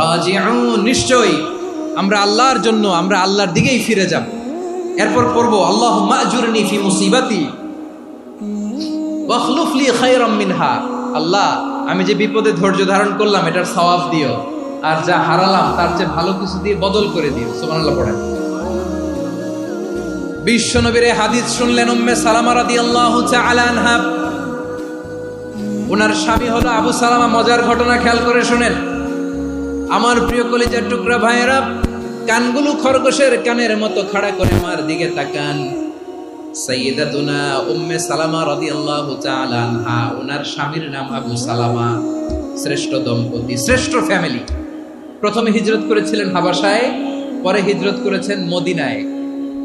রাজিউন। নিশ্চয়ই আমরা আল্লাহর জন্য, আমরা আল্লাহর দিকেই ফিরে যাব। এরপর পড়বো আল্লাহুম্মা আজুরনি ফি মুসিবাতি ওয়াখলুফ লি খায়রাম মিনহা। আল্লাহ, আমি যে বিপদে ধৈর্য ধারণ করলাম এটার সওয়াব দিও, আর যা হারালাম তার চেয়ে ভালো কিছু দিয়ে বদল করে দিও। সুবহানাল্লাহ পড়েন। বিশ্বনবীর হাদিস শুনলেন উম্মে সালামা রাদিয়াল্লাহু তাআলা আনহা। ওনার স্বামী হলো আবু সালামা। মজার ঘটনা খেয়াল করে শুনেন আমার প্রিয় কলিজার টুকরা ভাইয়েরা। কানগুলো খরগোশের কানের মতো খাড়া করে আমার দিকে তাকান। সাইয়্যিদাতুনা উম্মে সালামা রাদিয়াল্লাহু তাআলা আনহা, ওনার স্বামীর নাম আবু সালামা। শ্রেষ্ঠ দম্পতি, শ্রেষ্ঠ ফ্যামিলি। প্রথমে হিজরত করেছিলেন হাবাসায়, পরে হিজরত করেছেন মদিনায়।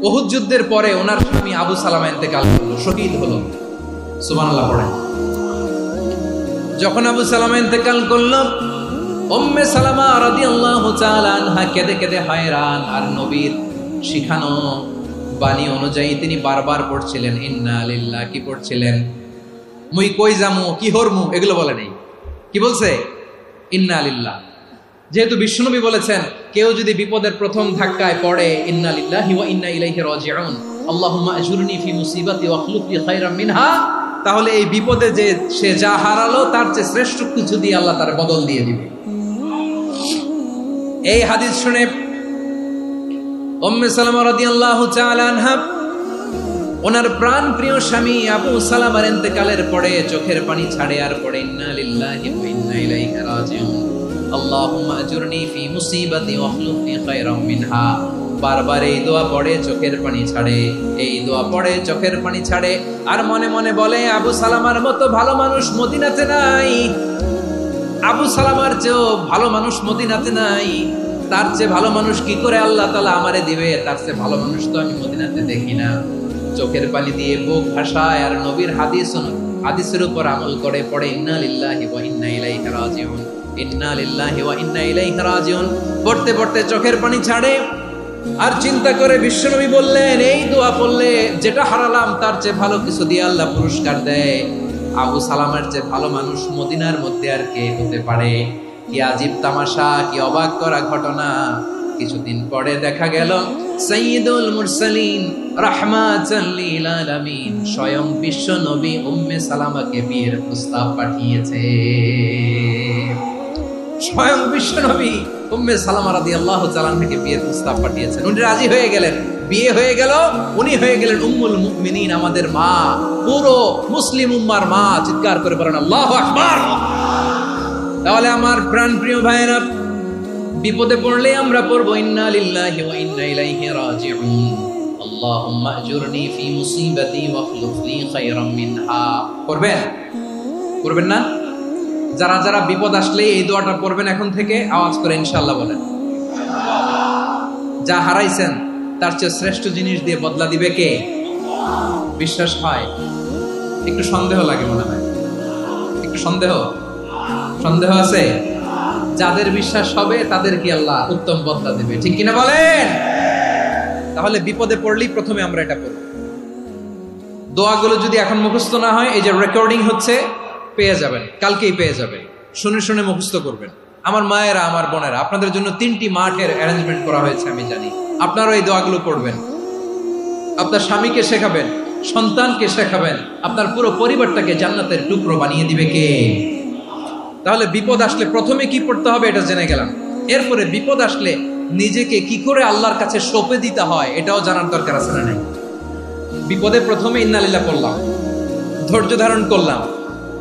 উহুদ যুদ্ধের পরে ওনার স্বামী আবু সালামা ইন্তেকাল করলো, শহীদ হলো। সুবহানাল্লাহ পড়েন। যখন আবু সালামা ইন্তেকাল করলো, উম্মে সালামা রাদিয়াল্লাহু তাআলা আনহা কেঁদে কেঁদে হয়রান। আর নবীর শিখানো বাণী অনুযায়ী তিনি বারবার পড়ছিলেন ইন্না লিল্লাহ। কি পড়ছিলেন? মুই কই যামু, কি হরমু, এগুলো বলে নেই। কি বলছে? ইন্না লিল্লাহ। যেহেতু বিশ্বনবী বলেছেন কেউ যদি বিপদের প্রথম ধাক্কায় পড়ে ইন্না লিল্লাহি ওয়া ইন্না ইলাইহি রাজিউন, আল্লাহুম্মা আজুরনি ফি মুসিবাতি ওয়াখলুফ লি খায়রাম মিনহা, তাহলে এই বিপদে যে সে যা হারালো তার চেয়ে শ্রেষ্ঠ কিছু দিয়ে আল্লাহ তার বদল দিয়ে দিবে। এই হাদিস শুনে উম্মে সালামা রাদিয়াল্লাহু তাআলা আনহা ওনার প্রাণ প্রিয় স্বামী আবু সালামার ইন্তেকালের পরে চোখের পানি ছাড়ে আর পড়ে ইন্না লিল্লাহি ওয়া ইন্না ইলাইহি রাজিউন আল্লাহুম্মা আজুরনি ফি মুসিবাতি ওয়া আখলুফনি খায়রাম মিনহা। বারবার এই দোয়া পড়ে চোখের পানি ছাড়ে, এই দোয়া পড়ে চোখের পানি ছাড়ে, আর মনে মনে বলে আবু সালামার মতো ভালো মানুষ মদিনাতে নাই, আবু সালামার চেয়েও ভালো মানুষ মদিনাতে নাই, তার চেয়ে ভালো মানুষ কি করে আল্লাহ তাআলা আমারে দিবে, তার চেয়ে ভালো মানুষ তো আমি মদিনাতে দেখি না। চোখের পানি দিয়ে বুক ভাসায় আর নবীর হাদিসের উপর আমল করে পড়ে ইন্না লিল্লাহি ওয়া ইন্না ইলাইহি রাজিউন, ইন্না লিল্লাহি ওয়া ইন্না ইলাইহি রাজিউন। পড়তে পড়তে চোখের পানি ছাড়ে আর চিন্তা করে বিশ্বনবী বললেন এই দোয়া পড়লে যেটা হারালাম তার চেয়ে ভালো কিছু দিয়ে আল্লাহ পুরস্কার দেয়। আবু সালামার চেয়ে ভালো মানুষ মদিনার মধ্যে আর কে হতে পারে? কি আজীব তামাশা, কি অবাক করা ঘটনা। কিছুদিন পরে দেখা গেল সাইয়্যিদুল মুরসালিন রাহমাতাল লিল আলামিন স্বয়ং বিশ্ব নবী উম্মে সালামাকে বিয়ের প্রস্তাব পাঠিয়েছে। স্বয়ং বিশ্ব নবী উম্মে সালামা রাদিয়াল্লাহু তাআলা থেকে বিয়ের প্রস্তাব পাঠিয়েছেন। উনি রাজি হয়ে গেলেন, বিয়ে হয়ে গেল, উনি হয়ে গেলেন উম্মুল মুমিনিন, আমাদের মা, পুরো মুসলিম উম্মার মা। চিৎকার করে বলেন আল্লাহু আকবার। তাহলে আমার প্রাণপ্রিয় ভাইরা, বিপদে পড়লে আমরা পড়ব ইন্না লিল্লাহি ওয়া ইন্না ইলাইহি রাজিউন আল্লাহুম্মা আজুরনি ফি মুসিবাতি ওয়া আখলুফনি খায়রাম মিনহা। পড়বেন? পড়বেন না? যারা যারা বিপদ আসলে এই দোয়াটা পড়বেন এখন থেকে আওয়াজ করে ইনশাআল্লাহ বলেন। যা হারাইছেন তার চেয়ে শ্রেষ্ঠ জিনিস দিয়ে বদলা দিবে কে? বিশ্বাস হয়? একটু সন্দেহ লাগে মনে হয়, একটু সন্দেহ আছে? যাদের বিশ্বাস হবে তাদের কি আল্লাহ উত্তম বদলা দেবে, ঠিক কিনা বলেন? তাহলে বিপদে পড়লেই প্রথমে আমরা এটা পড়ব। দোয়াগুলো যদি এখন মুখস্থ না হয়, এই যে রেকর্ডিং হচ্ছে, পেয়ে যাবেন, কালকেই পেয়ে যাবেন। শুনে শুনে মুখস্থ করবেন। আমার মায়েরা, আমার বোনেরা, আপনাদের জন্য 3টি মাঠের অ্যারেঞ্জমেন্ট করা হয়েছে, আমি জানি। আপনারাও এই দোয়াগুলো পড়বেন, আপনার স্বামীকে শেখাবেন, সন্তানকে শেখাবেন, আপনার পুরো পরিবারটাকে জান্নাতের টুকরো বানিয়ে দিবে কে? তাহলে বিপদ আসলে প্রথমে কি পড়তে হবে এটা জেনে গেলাম। এরপরে বিপদ আসলে নিজেকে কি করে আল্লাহর কাছে সঁপে দিতে হয় এটাও জানার দরকার আছে না নাই? বিপদে প্রথমে ইন্না লিল্লাহ করলাম, ধৈর্য ধারণ করলাম,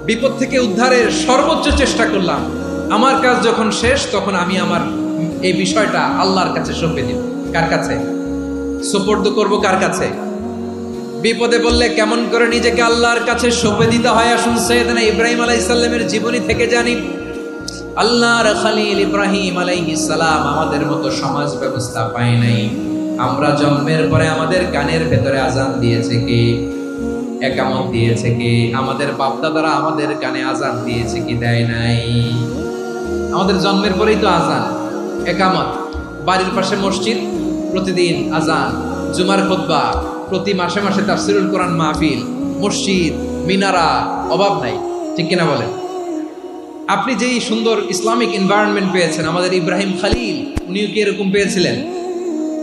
বিপদ থেকে উদ্ধারের সর্বোচ্চ চেষ্টা করলাম। আমার কাজ যখন শেষ তখন আমি আমার এই বিষয়টা আল্লাহর কাছে সঁপে দিব। কার কাছে সুপর্দ করব? কার কাছে? বিপদে বললে কেমন করে নিজেকে আল্লাহর কাছে সঁপে দিতে হয় আসুন সাইয়েদনা ইব্রাহিম আলাইহিস সালামের জীবনী থেকে জানি। আল্লাহর খলিল ইব্রাহিম আলাইহিস সালাম আমাদের মতো সমাজ ব্যবস্থা পায় নাই। আমরা জন্মের পরে আমাদের কানের ভেতরে আজান দিয়েছে কে? একামত দিয়েছে কে? আমাদের বাপ দাদারা আমাদের কানে আজান দিয়েছে কি? দেয় নাই। আমাদের জন্মের পরেই তো আজান, একামত, বাড়ির পাশে মসজিদ, প্রতিদিন আজান, জুমার খুতবা, প্রতি মাসে মাসে তাফসীরুল কোরআন মাহফিল, মসজিদ, মিনারা, অভাব নাই, ঠিক কিনা বলেন? আপনি যেই সুন্দর ইসলামিক এনভায়রনমেন্ট পেয়েছেন, আমাদের ইব্রাহিম খলিল উনিও কি এরকম পেয়েছিলেন?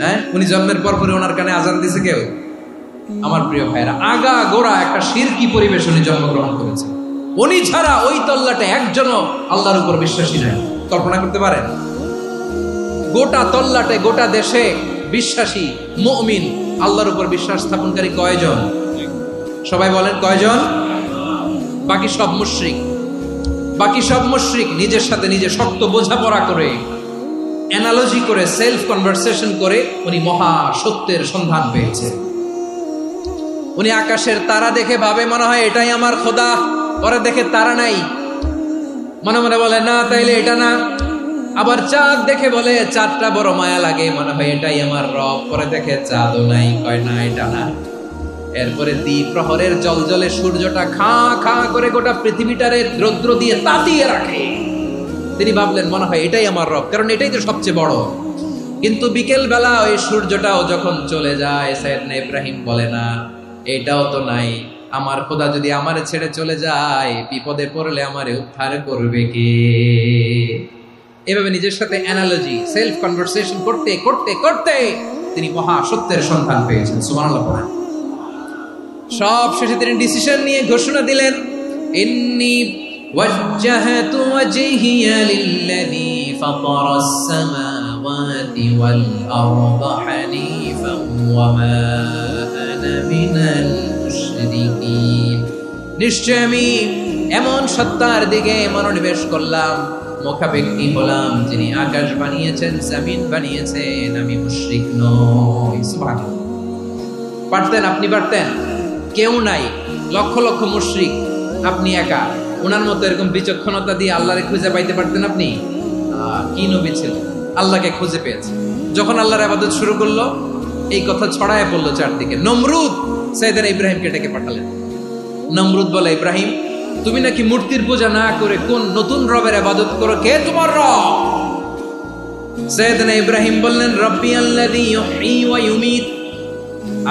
হ্যাঁ, উনি জন্মের পর পরে ওনার কানে আজান দিয়েছে কেউ? আমার প্রিয় ভাইরা, আগা গোড়া একটা শিরকি পরিবেশ উনি জন্মগ্রহণ করেছেন। উনি ছাড়া ওই তল্লাটে একজনও আল্লাহর উপর বিশ্বাসী নাই। কল্পনা করতে পারেন? গোটা তল্লাটে, গোটা দেশে বিশ্বাসী মুমিন, আল্লাহর উপর বিশ্বাস স্থাপনকারী কয়জন? সবাই বলেন কয়জন? বাকি সব মুশরিক। বাকি সব মুশরিক নিজের সাথে নিজে শক্ত বোঝাপড়া করে, অ্যানালজি করে, সেলফ কনভারসেশন করে উনি মহা সত্যের সন্ধান পেয়েছে। উনি আকাশের তারা দেখে ভাবে মনে হয় এটাই আমার খোদা, পরে দেখে তারা নাই, মনে মনে বলে না তাইলে এটা না। আবার চাঁদ দেখে বলে চাঁদটা বড় মায়া লাগে, মনে হয় এটাই আমার রব, পরে দেখে চাঁদও নাই, কয় না এটা না। এরপরে দ্বীপ প্রহরের জলজলে সূর্যটা খা খা করে গোটা পৃথিবীটারে রৌদ্র দিয়ে তাতিয়ে রাখে। তিনি ভাবলেন মনে হয় এটাই আমার রব, কারণ এটাই তো সবচেয়ে বড়। কিন্তু বিকেল বেলা ওই সূর্যটাও যখন চলে যায়, সাইয়েদনা ইব্রাহিম বলে না এটাও তো নাই, আমার খোদা যদি আমারে ছেড়ে চলে যায়, বিপদে পড়লে আমারে উদ্ধার করবে কে? এভাবে নিজের সাথে অ্যানালজি, সেলফ কনভারসেশন করতে করতে করতে তিনি মহা সত্যের সন্ধান পেয়েছেন। সুবহানাল্লাহ পড়েন। সব শেষে তিনি ডিসিশন নিয়ে ঘোষণা দিলেন, ইন্নী ওয়াজ্জাহতু ওয়াজহিয়া লিল্লাযী ফাতারাস সামাওয়াতি ওয়াল আরদা হানিফান ওয়া মা আনা মিনাল মুশরিকিন। নিশ্চয় আমি এমন সত্তার দিকে মনোনিবেশ করলাম, মুখাপেক্ষী হলাম, যিনি আকাশ বানিয়েছেন, জমিন বানিয়েছেন, আমি মুশরিক নই। সুবহানাল্লাহ। পারতেন? আপনি পারতেন? কেউ নাই, লক্ষ লক্ষ মুশরিক, আপনি একা। ওনার মতো এরকম বিচক্ষণতা দিয়ে আল্লাহরে খুঁজে পাইতে পারতেন আপনি? কি নবী ছিল, আল্লাহকে খুঁজে পেয়েছে। যখন আল্লাহর ইবাদত শুরু করলো, এই কথা ছড়ায় পড়লো চারদিকে। নমরুদ সাইয়েদনা ইব্রাহিমকে ডেকে পাঠালেন। নমরুদ বলে, ইব্রাহিম, তুমি নাকি মূর্তির পূজা না করে কোন নতুন রবের ইবাদত করো, কে তোমার রব? সাইয়েদনা ইব্রাহিম বললেন, রব্বি আল্লাযী ইউহয়ী ওয়া ইউমীত,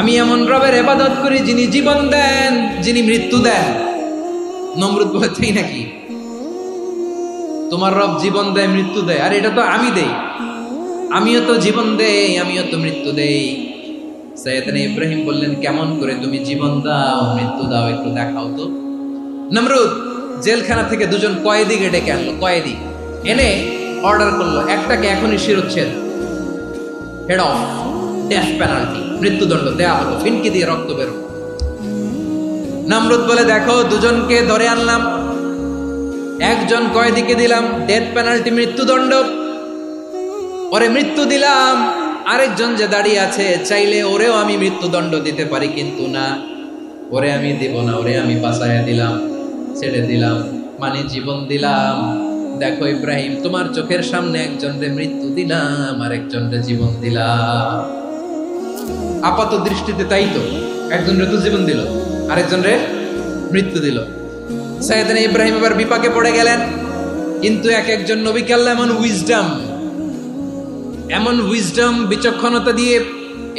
আমি এমন রবের ইবাদত করি যিনি জীবন দেন, যিনি মৃত্যু দেন। নমরুদ বলে, তাই নাকি? তোমার রব জীবন দেয়, মৃত্যু দেয়, আর এটা তো আমি দেই। আমিও তো জীবন দেই, আমিও তো মৃত্যু দেই। সাইয়েদনা ইব্রাহিম বললেন, কেমন করে তুমি জীবন দাও, মৃত্যু দাও, একটু দেখাও তো। নমরুদ জেলখানা থেকে দুজন কয়েদিকে ডেকে আনলো। কয়েদি এনে অর্ডার করলো, একটাকে এখনই শিরোচ্ছেদ, হেড অফ, ডেথ পেনাল্টি, মৃত্যুদণ্ড দেয়া হলো, ফিনকি দিয়ে রক্ত বেরো। নমরুদ বলে, দেখো, দুজনকে ধরে আনলাম, একজন কয়েদিকে দিলাম ডেথ পেনাল্টি, মৃত্যুদণ্ড, ওরে মৃত্যু দিলাম। আরেকজন যে দাঁড়িয়ে আছে, চাইলে ওরেও আমি মৃত্যুদণ্ড দিতে পারি, কিন্তু না, ওরে আমি দিব না, ওরে আমি বাঁচাইয়া দিলাম, ছেড়ে দিলাম, মানে জীবন দিলাম। দেখো ইব্রাহিম, তোমার চোখের সামনে একজনরে মৃত্যু দিলাম, আর একজনরে জীবন দিলাম। আপাত দৃষ্টিতে তাই তো, একজনরে তো জীবন দিল, আরেকজনরে মৃত্যু দিল। সাইয়েদনা ইব্রাহিম এবার বিপাকে পড়ে গেলেন। কিন্তু এক একজন নবীকে আল্লাহ এমন উইজডম বিচক্ষণতা দিয়ে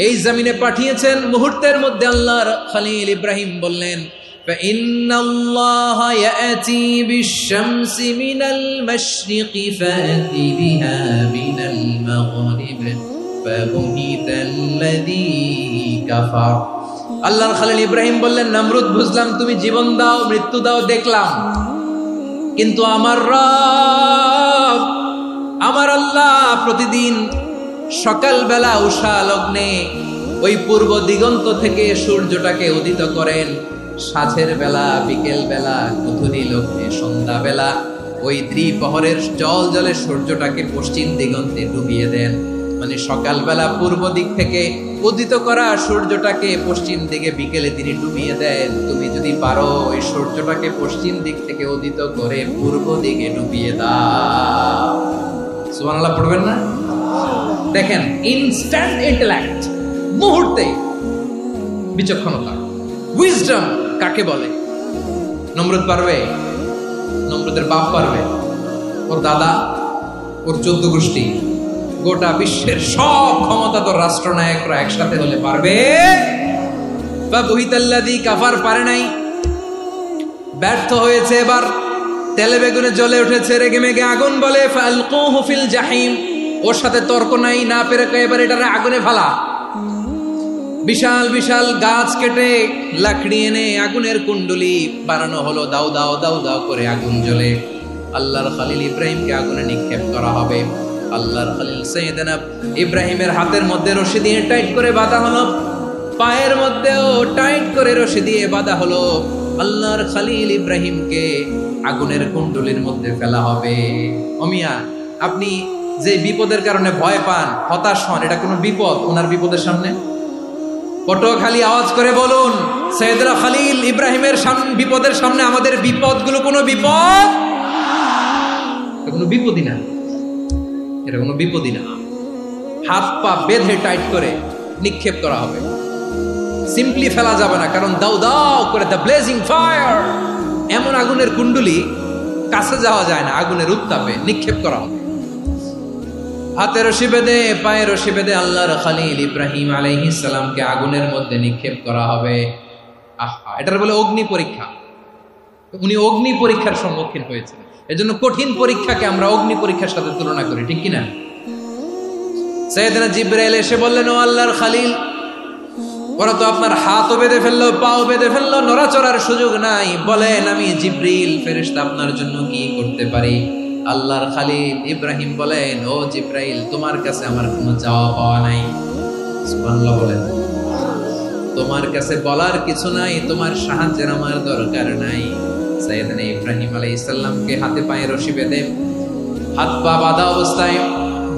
এই জমিনে পাঠিয়েছেন, মুহূর্তের মধ্যে আল্লাহর খলিল ইব্রাহিম বললেন, ফাইন্নাল্লাহা ইয়াতি বিশ-শামসি মিনাল মাশরিকি ফাতি বিহা মিনাল মাগরিব ফাবুহিতাল্লাযী কাফার। আল্লাহর খলিল ইব্রাহিম বললেন, নমরুদ, বুঝলাম তুমি জীবন দাও, মৃত্যু দাও, দেখলাম, কিন্তু আমার রব, আমার আল্লাহ প্রতিদিন সকালবেলা উষা লগ্নে ওই পূর্ব দিগন্ত থেকে সূর্যটাকে উদিত করেন, সাঁঝের বেলা, বিকেল বেলা, গধূলি লগ্নে, সন্ধ্যা বেলা ওই দ্বিপ্রহরের জল জলে সূর্যটাকে পশ্চিম দিগন্তে ডুবিয়ে দেন। মানে সকালবেলা পূর্ব দিক থেকে উদিত করা সূর্যটাকে পশ্চিম দিকে বিকেলে তিনি ডুবিয়ে দেন। তুমি যদি পারো ওই সূর্যটাকে পশ্চিম দিক থেকে উদিত করে পূর্ব দিকে ডুবিয়ে দাও। সুবহানাল্লাহ পড়বেন না? দেখেন, ইনস্ট্যান্ট ইন্টেলেক্ট, মুহূর্তে বিচক্ষণতা, উইজডম কাকে বলে? নমরুদ পারবে? নমরুদের বাপ পারবে? ওর দাদা, ওর 14 গোষ্ঠী, গোটা বিশ্বের সব ক্ষমতাধর রাষ্ট্রনায়করা একসাথে হলে পারবে? ফাবুহিতাল্লাযী কাফার পারে নাই, ব্যর্থ হয়েছে। এবার তেলে বেগুনে জ্বলে উঠেছে, রেগে মেগে আগুন বলে, ফালকুহু ফিল জাহিম। ওর সাথে তর্ক নাই, না পেরে এবার এটারে আগুনে ফেলা। বিশাল বিশাল গাছ কেটে লাকড়ি এনে আগুনের কুণ্ডলি বানানো হলো, দাও দাও দাও দাও করে আগুন জ্বলে। আল্লাহর খলিল ইব্রাহিমকে আগুনে নিক্ষেপ করা হবে। আল্লাহর খলিল সাইয়েদনা ইব্রাহিমের হাতের মধ্যে রশি দিয়ে টাইট করে বাঁধা হলো, পায়ের মধ্যেও টাইট করে রশি দিয়ে বাঁধা হলো। আল্লাহর খলিল ইব্রাহিমকে আগুনের কুণ্ডলির মধ্যে ফেলা হবে। ওমিয়া, আপনি যে বিপদের কারণে ভয় পান, হতাশ হন, এটা কোনো বিপদ ওনার বিপদের সামনে? পটুয়াখালী আওয়াজ করে বলুন, সাইয়েদনা খলিল ইব্রাহিমের বিপদের সামনে আমাদের বিপদগুলো কোনো বিপদ? এটা কোনো বিপদই না, এটা কোনো বিপদই না। হাত পা বেঁধে টাইট করে নিক্ষেপ করা হবে, সিম্পলি ফেলা যাবে না, কারণ দাও দাও করে দ্য ব্লেজিং ফায়ার, এমন আগুনের কুণ্ডলি, কাছে যাওয়া যায় না, আগুনের উত্তাপে নিক্ষেপ করা হবে। হাতে রশি বেঁধে, পায়ে রশি বেঁধে আল্লাহর খলিল ইব্রাহিম আলাইহিস সালামকে আগুনের মধ্যে নিক্ষেপ করা হবে। আহা, এটার বলে অগ্নি পরীক্ষা। উনি অগ্নি পরীক্ষার সম্মুখীন হয়েছেন। এজন্য কঠিন পরীক্ষাকে আমরা অগ্নি পরীক্ষার সাথে তুলনা করি, ঠিক কিনা? সাইয়েদনা জিবরাইল এসে বললেন, ও আল্লাহর খলিল, ওরা তো আপনার হাতও বেঁধে ফেললো, পাও বেঁধে ফেললো, নড়াচড়ার সুযোগ নাই। বলেন আমি জিব্রিল ফেরেশতা আপনার জন্য কি করতে পারি? আল্লাহর খালিল ইব্রাহিম বলেন, ও জিব্রাইল, তোমার কাছে আমার কোনো চাওয়া পাওয়া নাই। সুবহানাল্লাহ বলেন। তোমার কাছে বলার কিছু নাই, তোমার সাহায্যের আমার দরকার নাই। সাইয়েদনা ইব্রাহিম আলাইহিস সালামকে হাতে পায়ে রশি বেঁধে হাত পা বাঁধা অবস্থায়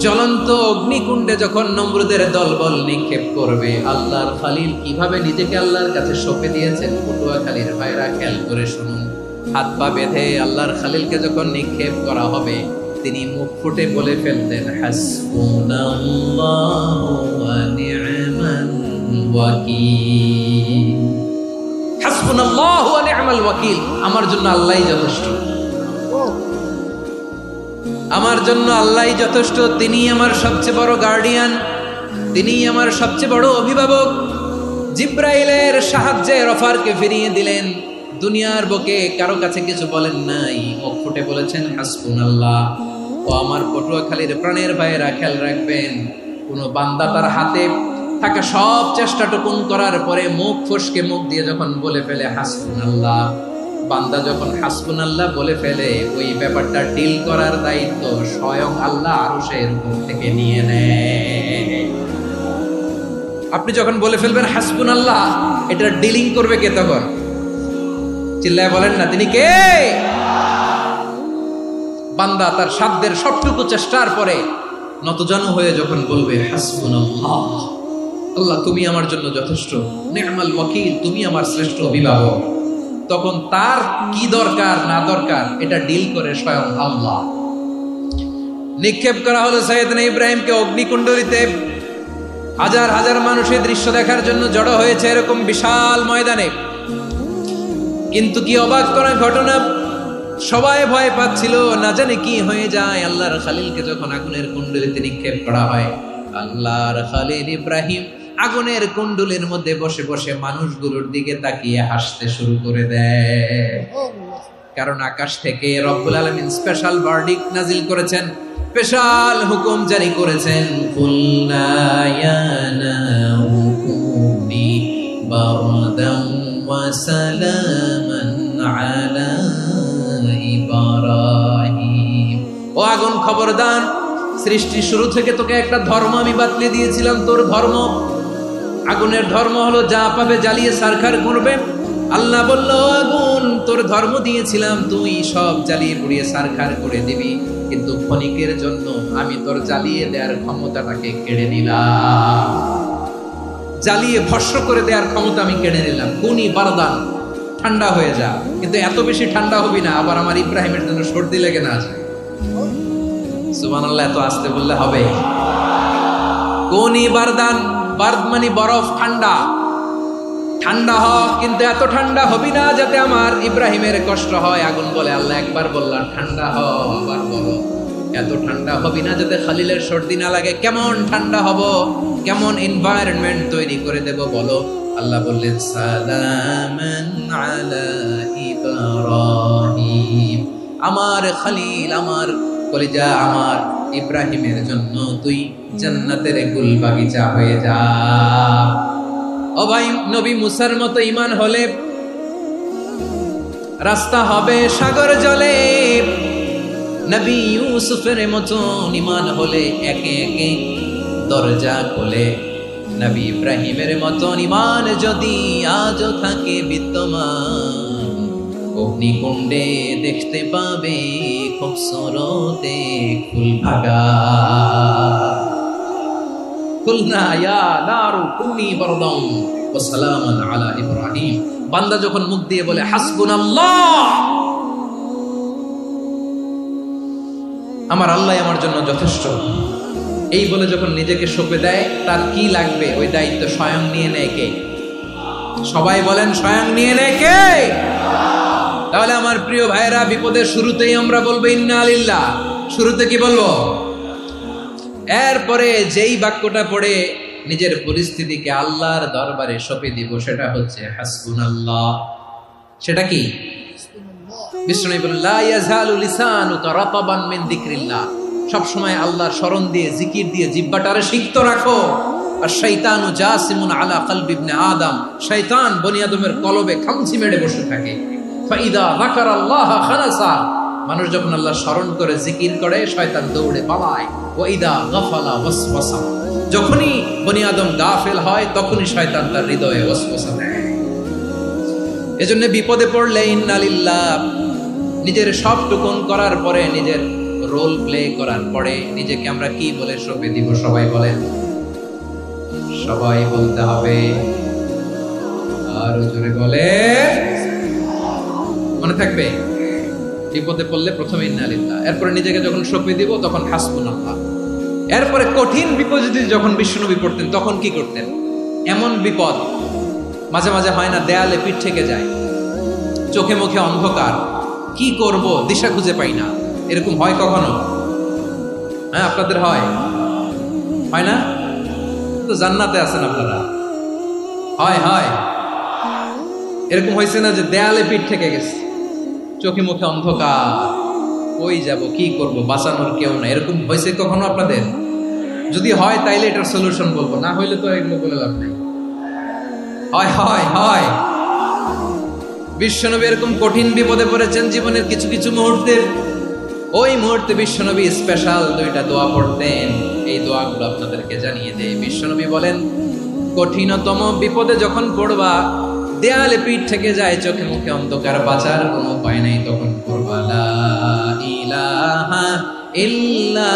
জ্বলন্ত অগ্নিকুণ্ডে যখন নমরুদের দলবল নিক্ষেপ করবে, আল্লাহর খালিল কিভাবে নিজেকে আল্লাহর কাছে সঁপে দিয়েছেন পটুয়াখালীর ভাইরা খেয়াল করে শুনুন। হাত পা বেঁধে আল্লাহর খালিলকে যখন নিক্ষেপ করা হবে, তিনি মুখ ফুটে বলে ফেলতেন, হাসবুনাল্লাহু ওয়া নি'মাল ওয়াকিল। হাসবুনাল্লাহু ওয়া নি'মাল ওয়াকিল, আমার জন্য আল্লাহই যথেষ্ট, আমার জন্য আল্লাহই যথেষ্ট। তিনি আমার সবচেয়ে বড় গার্ডিয়ান, তিনি আমার সবচেয়ে বড় অভিভাবক। জিব্রাইলের সাহায্যে রফারকে ফিরিয়ে দিলেন। দুনিয়ার বুকে কারো কাছে কিছু বলেন নাই, মুখ ফুটে বলেছেন হাসবুনাল্লাহ। ও আমার পটুয়াখালীর প্রাণের ভাইয়েরা, খেয়াল রাখবেন, কোন বান্দা তার হাতে থাকা সব চেষ্টাটুকুন করার পরে মুখ ফসকে মুখ দিয়ে যখন বলে ফেলে হাসবুনাল্লাহ, বান্দা যখন হাসবুনাল্লাহ বলে ফেলে, ওই ব্যাপারটা ডিল করার দায়িত্ব স্বয়ং আল্লাহ আরশের উপর থেকে নিয়ে নেয়। আপনি যখন বলে ফেলবেন হাসবুনাল্লাহ, এটা ডিলিং করবে কে তখন? চিল্লায় বলেন না, তিনি কে? বান্দা তার সাধ্যের সবটুকু চেষ্টার পরে নতজানু হয়ে যখন বলবে হাসবুনাল্লাহ, আল্লাহ তুমি আমার জন্য যথেষ্ট, নি'মাল ওয়াকিল, তুমি আমার শ্রেষ্ঠ অভিভাবক, তখন তার কি দরকার না দরকার এটা ডিল করে স্বয়ং আল্লাহ। নিক্ষেপ করা হলো সাইয়েদনা ইব্রাহিমকে অগ্নিকুণ্ডলিতে। হাজার হাজার মানুষের দৃশ্য দেখার জন্য জড়ো হয়েছে এরকম বিশাল ময়দানে। কিন্তু কি অবাক করা ঘটনা, সবাই ভয় পাচ্ছিল, না জানে কি হয়ে যায়। আল্লাহর খালিলকে যখন আগুনের কুণ্ডলিতে নিক্ষেপ করা হয়, আল্লাহর খালিল ইব্রাহিম আগুনের কুণ্ডলের মধ্যে বসে বসে মানুষগুলোর দিকে তাকিয়ে হাসতে শুরু করে দেয়। কারণ আকাশ থেকে রব্বুল আলামিন স্পেশাল ভার্ডিক্ট নাজিল করেছেন, স্পেশাল হুকুম জারি করেছেন, কুলনা ইয়া নারু কুনি বারদান ওয়া সালামান আলা ইব্রাহিম। ও আগুন, খবরদার, সৃষ্টির শুরু থেকে তোকে একটা ধর্ম আমি বাতলে দিয়েছিলাম, তোর ধর্ম, আগুনের ধর্ম হলো যা পাবে জ্বালিয়ে সারখার করবে। আল্লাহ বলল, আগুন, তোর ধর্ম দিয়েছিলাম, তুই সব জ্বালিয়ে পুড়িয়ে সারখার করে দিবি, কিন্তু ক্ষণিকের জন্য আমি তোর জ্বালিয়ে দেওয়ার ক্ষমতাটাকে কেড়ে নিলাম, জ্বালিয়ে ভস্ম করে দেওয়ার ক্ষমতা আমি কেড়ে নিলাম। কুনি বারদান, ঠান্ডা হয়ে যা, কিন্তু এত বেশি ঠান্ডা হবি না আবার আমার ইব্রাহিমের জন্য সর্দি লেগে না যায়। সুবহানাল্লাহ, এত আসতে বললে হবে? কুনি বারদান, বারদ মানে বরফ, ঠান্ডা, ঠান্ডা হ, কিন্তু এত ঠান্ডা হবি না যাতে আমার ইব্রাহিমের কষ্ট হয়। আগুন বলে, আল্লাহ একবার বললাম ঠান্ডা হ, আবার বলো এত ঠান্ডা হবি না যাতে খালিলের সর্দি না লাগে। কেমন ঠান্ডা হব, কেমন এনভায়রনমেন্ট তৈরি করে দেব বলো? আল্লাহ বললেন, সালামান আলা ইব্রাহিম, আমার খালিল, আমার কলিজা, আমার ইব্রাহিমের জন্য তুই জান্নাতের গুল বাগিচা হয়ে যা। ও ভাই, নবী মুসার মতো ঈমান হলে রাস্তা হবে সাগর জলে, নবী ইউসুফের মতো ঈমান হলে একে একে দরজা খোলে। নবী ইব্রাহিমের মতো ঈমান যদি আজও থাকে বিদ্যমান, অগ্নিকুণ্ডে দেখতে পাবে খুবসুরতে ফুলভাগা। কুলনা ইয়া নারু কুনি বারদান ওয়া সালামান আলা ইব্রাহিম, বান্দা যখন মুখ দিয়ে বলে হাসবুনাল্লাহ, আমার আল্লাহ আমার জন্য যথেষ্ট, এই বলে যখন নিজেকে সঁপে দেয়, তার কি লাগবে ওই দায়িত্ব স্বয়ং নিয়ে নেয় কে? সবাই বলেন, স্বয়ং নিয়ে নেয় কে? তাহলে আমার প্রিয় ভাইরা, বিপদের শুরুতেই আমরা বলবো ইন্না লিল্লাহ। শুরুতে কি বলবো? এরপরে যেই বাক্যটা পড়ে নিজের পরিস্থিতিকে আল্লাহর দরবারে সঁপে দিব, সেটা হচ্ছে হাসবুনাল্লাহ। সেটা কি? বিষ্ণু বলেন, লা ইয়াজালু লিসানুকা রাতাবান মিন যিকরিল্লাহ, সব সময় আল্লাহর স্মরণ দিয়ে, জিকির দিয়ে জিহ্বাটারে সিক্ত রাখো। আর শয়তানু জাসিমুন আলা কলবি ইবনে আদম, শয়তান বনি আদমের কলবে খামচি মেরে বসে থাকে। ফাইদা যাকারাল্লাহ খালাসা, মানুষ যখন আল্লাহ স্মরণ করে জিকির করে শয়তান দৌড়ে পালায়। ওয়া ইদা গাফালা ওয়াসওয়াসা, যখনই বনি আদম গাফেল হয় তখনই শয়তান তার হৃদয়ে ওয়াসওয়াসা দেয়। এজন্য বিপদে পড়লে ইন্না লিল্লাহ, নিজের সব টুকুন করার পরে, নিজের রোল প্লে করার পরে নিজেকে আমরা কি বলে সঁপে দিব? সবাই বলেন, সবাই বলতে হবে। আর জোরে বলে, মনে থাকবে বিপদে পড়লে প্রথমে ইন্না লিল্লাহ, এরপরে নিজেকে যখন সঁপে দিব তখন হাসবুনাল্লাহ। এরপরে কঠিন বিপদে যখন বিশ্বনবী পড়তেন তখন কি করতেন? এমন বিপদ মাঝে মাঝে হয় না, দেয়ালে পিঠ থেকে যায়, চোখে মুখে অন্ধকার, কি করব দিশা খুঁজে পাই না, এরকম হয় কখনো? হ্যাঁ, আপনাদের হয়? হয় না? তো জান্নাতে আছেন আপনারা। হয় হয় এরকম হয়েছে না যে দেয়ালে পিঠ থেকে গেছে, চোখে মুখে অন্ধকার, কই যাব, কি করব, বাঁচানোর কেউ না, এরকম হয়েছে কখনো আপনাদের? যদি হয় তাইলে এটার সলিউশন বলবো, না হইলে তো এগুলো বলে লাভ নাই। হয় হয় হয় বিশ্বনবী এরকম কঠিন বিপদে পড়েছেন জীবনের কিছু কিছু মুহূর্তে। ওই মুহূর্তে বিশ্বনবী স্পেশাল দুইটা দোয়া পড়তেন। এই দোয়াগুলো আপনাদেরকে জানিয়ে দেয়। বিশ্বনবী বলেন, কঠিনতম বিপদে যখন পড়বা, দেয়ালে পিঠ থেকে যায়, চোখে মুখে অন্ধকার, বাঁচার কোনো উপায় নাই, তখন পড়বা লা ইলাহা ইল্লা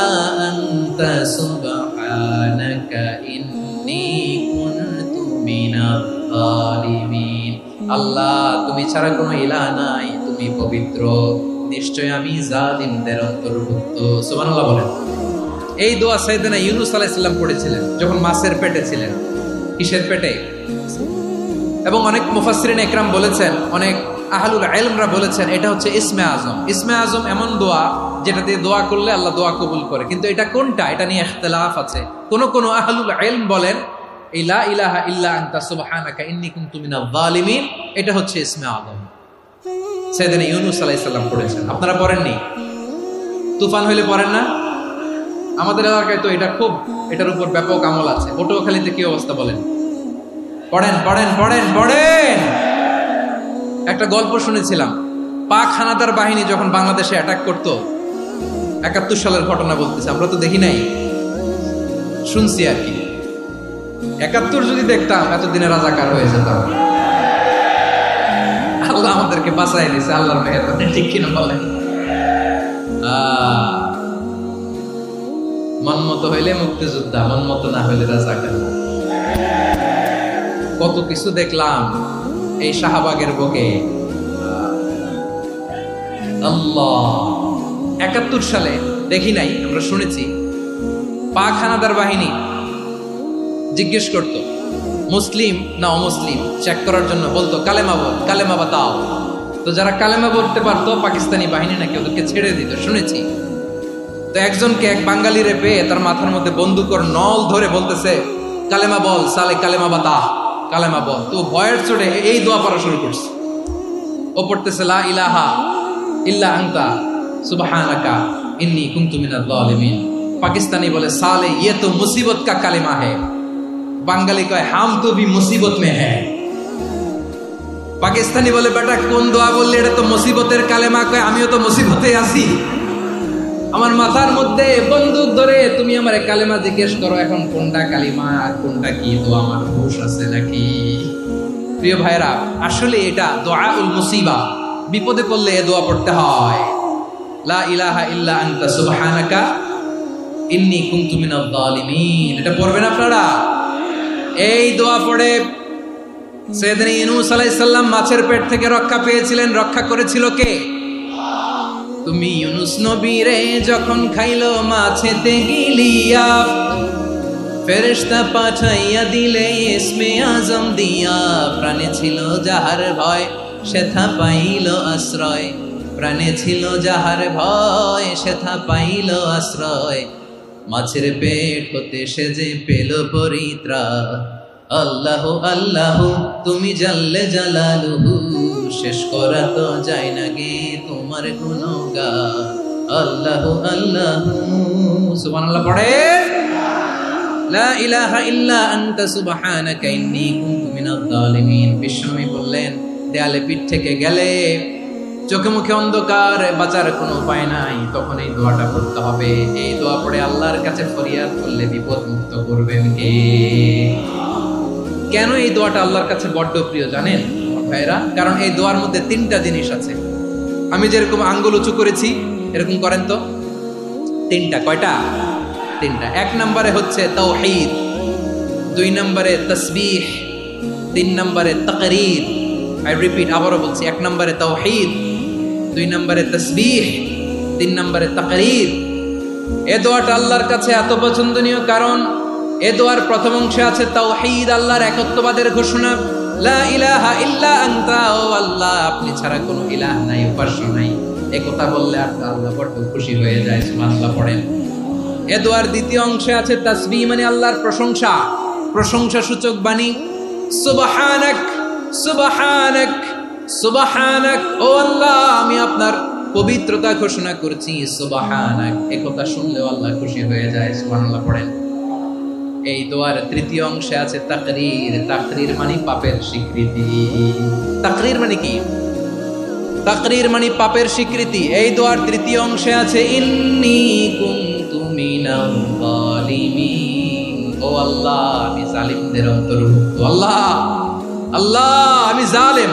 আনতা সুবহানাকা ইন্নী কুনতু মিনাজ জালিমিন। আল্লাহ, তুমি ছাড়া কোনো ইলাহ নাই, তুমি পবিত্র, নিশ্চয় আমি জালিমদের অন্তর্ভুক্ত। সুবহানাল্লাহ বলেন। এই দোয়া সাইয়েদনা ইউনূস আলাইহিস সালাম পড়েছিলেন যখন মাছের পেটে ছিলেন। কিসের পেটে? এবং অনেক মুফাসসিরিন ইকরাম বলেছেন, অনেক আহলুল ইলমরা বলেছেন এটা হচ্ছে ইসমে আজম। ইসমে আজম এমন দোয়া যেটা দিয়ে দোয়া করলে আল্লাহ দোয়া কবুল করে, কিন্তু এটা কোনটা এটা নিয়ে ইখতিলাফ আছে। কোন আহলুল ইলম বলেন এই লা ইলাহা ইল্লা আনতা সুবহানাকা ইন্নী কুনতু মিনাজ জালিমিন, এটা হচ্ছে ইসমে আজম। সাইয়েদনা ইউনূস আলাইহিস সালাম পড়েছেন, আপনারা পড়েননি? তুফান হইলে পড়েন না? আমাদের এলাকায় তো এটা খুব, এটার উপর ব্যাপক আমল আছে। পটুয়াখালীতে কি অবস্থা বলেন? পড়েন পড়েন পড়েন পড়েন। একটা গল্প শুনেছিলাম, পাক হানাদার বাহিনী যখন বাংলাদেশে অ্যাটাক করতো, ৭১ সালের ঘটনা বলতেছে, আমরা তো দেখি নাই, শুনছি আর কি। ৭১ যদি দেখতাম এতদিনে রাজাকার হয়ে যেতাম। আল্লাহ আমাদেরকে বাঁচাই দিয়েছে, আল্লাহর মেহেরবানি, ঠিক কিনা বলেন? মন মতো হইলে মুক্তিযোদ্ধা, মন মতো না হইলে রাজাকার। কত কিছু দেখলাম এই শাহবাগের বুকে। আল্লাহ, ৭১ সালে দেখি নাই, আমরা শুনেছি। পাক হানাদার বাহিনী জিজ্ঞেস করতো মুসলিম না অমুসলিম চেক করার জন্য, বলতো কালেমা বল, কালেমা বাতাও। তো যারা কালেমা বলতে পারতো পাকিস্তানি বাহিনী নাকি ওদেরকে ছেড়ে দিত, শুনেছি। তো একজনকে, এক বাঙালিরে পেয়ে তার মাথার মধ্যে বন্দুকর নল ধরে বলতেছে কালেমা বল, সালে কালেমা বাতা, কালেমা বল। তো ভয়ের চোটে এই দোয়া পড়া শুরু করছে। ও পড়তেছে লা ইলাহা ইল্লা আনতা সুবহানাকা ইন্নী কুনতু মিনাজ জালিমিন। পাকিস্তানি বলে সালে ये तो मुसीबत का কালেমা है। বাঙালি কয় হাম তো ভি মুসিবত মে হ্যায়। পাকিস্তানি বলে বেটা কোন দোয়া বললি, এটা তো মুসিবতের কালেমা। কয় আমিও তো মুসিবতে আছি, আমার মাথার মধ্যে বন্দুক ধরে তুমি আমার কালেমা জিজ্ঞেস করো, এখন কোনটা কালিমা আর কোনটা কি, তো আমার হুঁশ আছে নাকি? প্রিয় ভাইরা, আসলে এটা দুআউল মুসিবা, বিপদে পড়লে এ দোয়া পড়তে হয়। লা ইলাহা ইল্লা আনতা সুবহানাকা ইন্নী কুনতু মিনাজ জালিমিন, এটা পড়বেন আপনারা। এই দোয়া পড়ে সাইয়েদনা ইউনূস আলাইহিস সালাম মাছের পেট থেকে রক্ষা পেয়েছিলেন। রক্ষা করেছিল কে? তুমি ইউনূস নবীরে যখন খাইলো মাছেতে গিলিয়া, ফেরেশতা পাঠাইয়া দিলে ইসমে আজম দিয়া। প্রাণে ছিল যাহার ভয় সেথা পাইল আশ্রয়, প্রাণে ছিল যাহার ভয় সেথা পাইল আশ্রয়। মাছের পেট হতে সে যে পেল পরিত্রাণ। আল্লাহ আল্লাহ তুমি জাল্লে জালালুহু, শেষ করা তো যায় না গে তোমার গুণগান। আল্লাহ আল্লাহ, সুবহানাল্লাহ পড়ে। লা ইলাহা ইল্লা আনতা সুবহানাকা ইন্নী কুনতু মিনাজ জালিমিন। বিশ্বনবী বললেন, দেয়ালে পিঠ থেকে গেলে, চোখে মুখে অন্ধকার, বাঁচার কোনো উপায় নাই, তখন এই দোয়াটা পড়তে হবে। এই দোয়া পড়ে আল্লাহর কাছে ফরিয়াদ করলে বিপদ মুক্ত করবেন কে? কেন এই দোয়াটা আল্লাহর কাছে বড্ড প্রিয় জানেন ভাইরা? কারণ এই দোয়ার মধ্যে তিনটা জিনিস আছে। আমি যেরকম আঙ্গুল উঁচু করেছি এরকম করেন তো। তিনটা। কয়টা? তিনটা। এক নম্বরে হচ্ছে তাওহীদ, দুই নম্বরে তাসবিহ, তিন নম্বরে তাকরীর। আই রিপিট, আবারও বলছি, এক নম্বরে তাওহীদ, দুই নম্বরে তাসবিহ, তিন নম্বরে তাকরীর। এই দোয়াটা আল্লাহর কাছে এত পছন্দনীয় কারণ এই দোয়ার প্রথম অংশে আছে তাওহীদ, আল্লাহর একত্ববাদের ঘোষণা। লা ইলাহা ইল্লা আনতা, ও আল্লাহ আপনি ছাড়া কোনো ইলাহ নাই, উপাস্য নাই। এই কথা বললে আল্লাহ বড় খুশি হয়ে যায়। সুবহানাল্লাহ পড়েন। এই দোয়ার দ্বিতীয় অংশে আছে তাসবিহ, মানে আল্লাহর প্রশংসা, প্রশংসা সূচক বাণী। সুবহানাক, সুবহানাক, সুবহানাক, ও আল্লাহ আমি আপনার পবিত্রতা ঘোষণা করছি। সুবহানাক, এই কথা শুনলেও আল্লাহ খুশি হয়ে যায়। সুবহানাল্লাহ পড়েন। এই দোয়ার তৃতীয় অংশে আছে তাকরীর, তাকরীর মানে পাপের স্বীকৃতি। তাকরীর মানে কি? তাকরীর মানে পাপের স্বীকৃতি। এই দোয়ার তৃতীয় অংশে আছে ইন্নী কুনতু মিনাল জালিমিন, ও আল্লাহ আমি জালিমদের অন্তর্ভুক্ত। আল্লাহ, আল্লাহ আমি জালেম,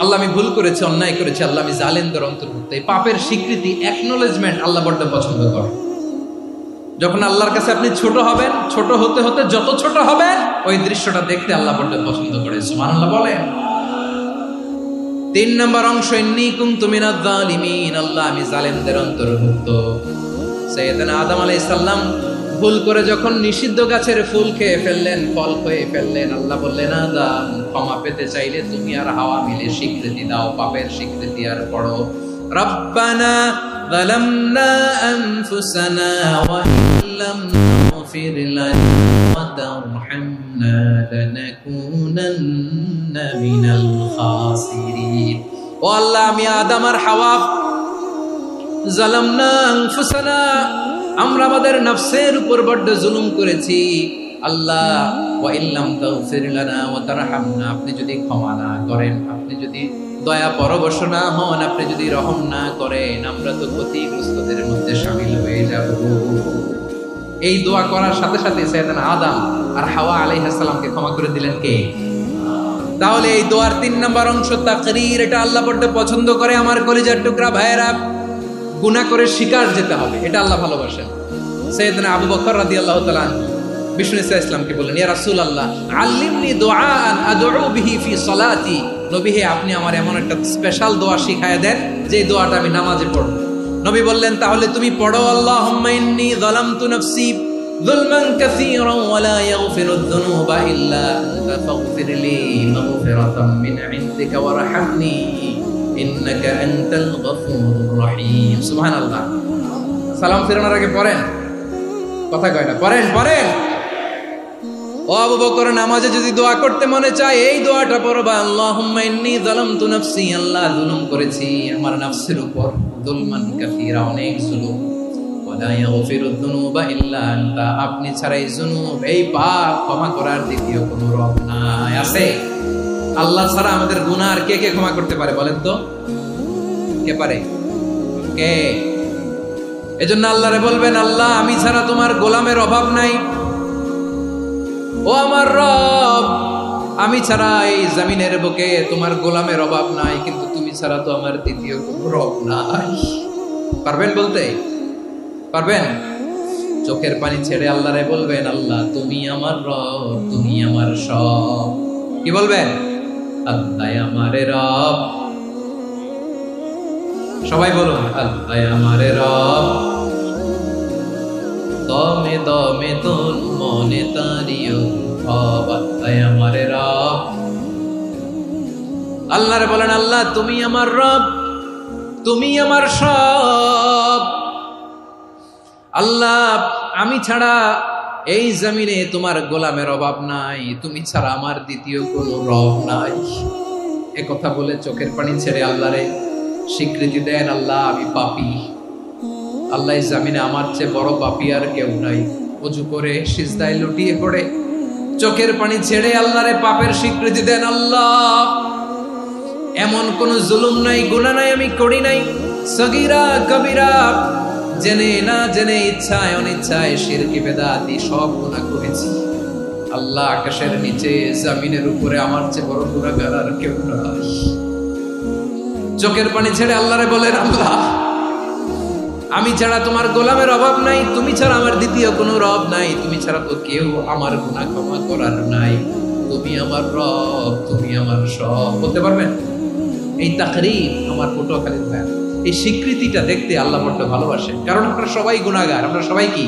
আল্লাহ আমি ভুল করেছি, অন্যায় করেছি, আল্লাহ আমি জালেমদের অন্তর্ভুক্ত। এই পাপের স্বীকৃতি, অ্যাকনোলেজমেন্ট আল্লাহ বড্ড পছন্দ করে। যখন আল্লাহর কাছে আপনি ছোট হবেন, ছোট হতে হতে যত ছোট হবেন, ওই দৃশ্যটা দেখতে আল্লাহ বড্ড পছন্দ করে। সুবহানাল্লাহ বলেন। তিন নম্বর অংশ ইন্নী কুনতু মিনাজ জালিমিন, আল্লাহ আমি জালেমদের অন্তর্ভুক্ত। সাইয়েদনা আদম আলাইহিস সালাম ভুল করে যখন নিষিদ্ধ গাছের ফুল খেয়ে ফেললেন, ফল খেয়ে ফেললেন, আল্লাহ বললেন আদম ক্ষমা পেতে চাইলে তুমি আর হাওয়া মিলে স্বীকৃতি দাও, পাপের স্বীকৃতি আর পড়ো। রব্বানা যালামনা আনফুসানা ওয়া ইল্লাম তাগফির লানা ওয়া তারহামনা লানাকুনান্না মিনাল খাসিরিন। ও আল্লাহ আমি আদম আর হাওয়া যালামনা আনফুসানা, আমরা আমাদের নফসের উপর বড্ড জুলুম করেছি। আল্লাহ ওয়া ইল্লাম তাগফির লানা ওয়া তারহামনা, আপনি যদি ক্ষমা না করেন, আপনি যদি দয়া পরবশ না হন, আপনি যদি রহম না করেন, আমরা তো ক্ষতিগ্রস্তদের মধ্যে শামিল হয়ে যাব। এই দোয়া করার সাথে সাথে সাইয়েদনা আদম আর হাওয়া আলাইহিস সালামকে ক্ষমা করে দিলেন কে? তাহলে এই দোয়ার তিন নম্বর অংশ তাকরীর, এটা আল্লাহ বড্ড পছন্দ করে। আমার কলিজার টুকরা ভাইয়েরা, গুনাহ করে শিকার যেতে হবে, এটা আল্লাহ ভালোবাসেন। সাইয়েদনা আবু বকর রাদিয়াল্লাহু তাআলা বিষ্ণু ইসা ইসলামকে বললেন, ইয়া রাসূলুল্লাহ আল্লিমনি দুআআন আদউ বিহি ফি সালাতি, নবী হে আপনি আমার এমন একটা স্পেশাল দোয়া শিখায় দেন যে দোয়াটা আমি নামাজে পড়ব। নবী বললেন, তাহলে তুমি পড়ো আল্লাহুম্মা ইন্নী যালামতু নাফসি যুলমান কাসীরান ওয়া লা ইয়াগফিরুদ যুনুবা ইল্লা আনতা ফাগফিরলি মাগফিরাতাম মিন ইনদিকা ওয়ারহামনি ইন্নাকা আনতাল গফুরুর রহিম। সুবহানাল্লাহ। সালাম ফেরানোর আগে পড়েন, কথা কয় না, পড়েন পড়েন। ও আবু বকর, নামাজে যদি দোয়া করতে মনে চায় এই দোয়াটা পড়বা, আল্লাহুম্মা ইন্নী যালামতু নাফসি, আল্লাহ জুলুম করেছি আমার নফসের উপর, যুলমান কাসীরা, অনেক জুলুম, ওয়া লা ইয়াগফিরুদ যুনুবা ইল্লা আনতা, আপনি ছাড়া এই জুনুব, এই পাপ ক্ষমা করার দ্বিতীয় কোনো রব নাই। আছে? আল্লাহ ছাড়া আমাদের গুনাহ আর কে কে ক্ষমা করতে পারে বলেন তো? কে পারে? কে? এজন্য আল্লাহরে বলবেন, আল্লাহ আমি ছাড়া তোমার গোলামের অভাব নাই, ও আমার রব আমি ছাড়া এই জমিনের বুকে তোমার গোলামের অভাব নাই, কিন্তু তুমি ছাড়া তো আমার দ্বিতীয় কোনো রব নাই। পারবেন বলতে? পারবেন? চোখের পানি ছেড়ে আল্লাহরে বলবেন, আল্লাহ তুমি আমার রব, তুমি আমার সব। কি বলবেন? আল্লাহ আমারে রব। সবাই বলুন, আল্লাহ আমারে রব, দমে দমে তোর মনে তারিও রব, আল্লাহ আমারে রব। আল্লাহরে বলেন, আল্লাহ তুমি আমার রব, তুমি আমার সব। আল্লাহ আমি ছাড়া এই জমিনে তোমার গোলামের অভাব নাই, তুমি ছাড়া আমার দ্বিতীয় কোনো রব নাই। এ কথা বলে চোখের পানি ছেড়ে আল্লাহরে স্বীকৃতি দেন, আল্লাহ আমি পাপী, আল্লাহ জামিনে আমার চেয়ে বড় পাপী আর কেউ নাই। ওযু করে সিজদায় লুটিয়ে পড়ে চোখের পানি ছেড়ে আল্লাহরে পাপের স্বীকৃতি দেন। আল্লাহ, এমন কোন জুলুম নাই, গুনাহ নাই আমি করি নাই, সগীরা কবিরা, জেনে না জেনে, ইচ্ছায় অনিচ্ছায়, শিরকি বেদাতি সব গুনাহ করেছি। আল্লাহ, আকাশের নিচে জমিনের উপরে আমার চেয়ে বড় গুনাহগার আর কেউ নাই। চোখের পানি ছেড়ে আল্লাহরে বলেন, আল্লাহ, আমি ছাড়া তোমার গোলামের অভাব নাই, তুমি ছাড়া আমার দ্বিতীয় কোনো রব নাই, তুমি ছাড়া তো কেউ আমার গুনাহ ক্ষমা করার নাই, তুমি আমার রব, তুমি আমার সব। বলতে পারবেন? এই তাকরীর আমার পটুয়াখালীর ভাই, এই স্বীকৃতিটা দেখতে আল্লাহ বড় ভালোবাসে, কারণ আমরা সবাই গুনাহগার। আমরা সবাই কি?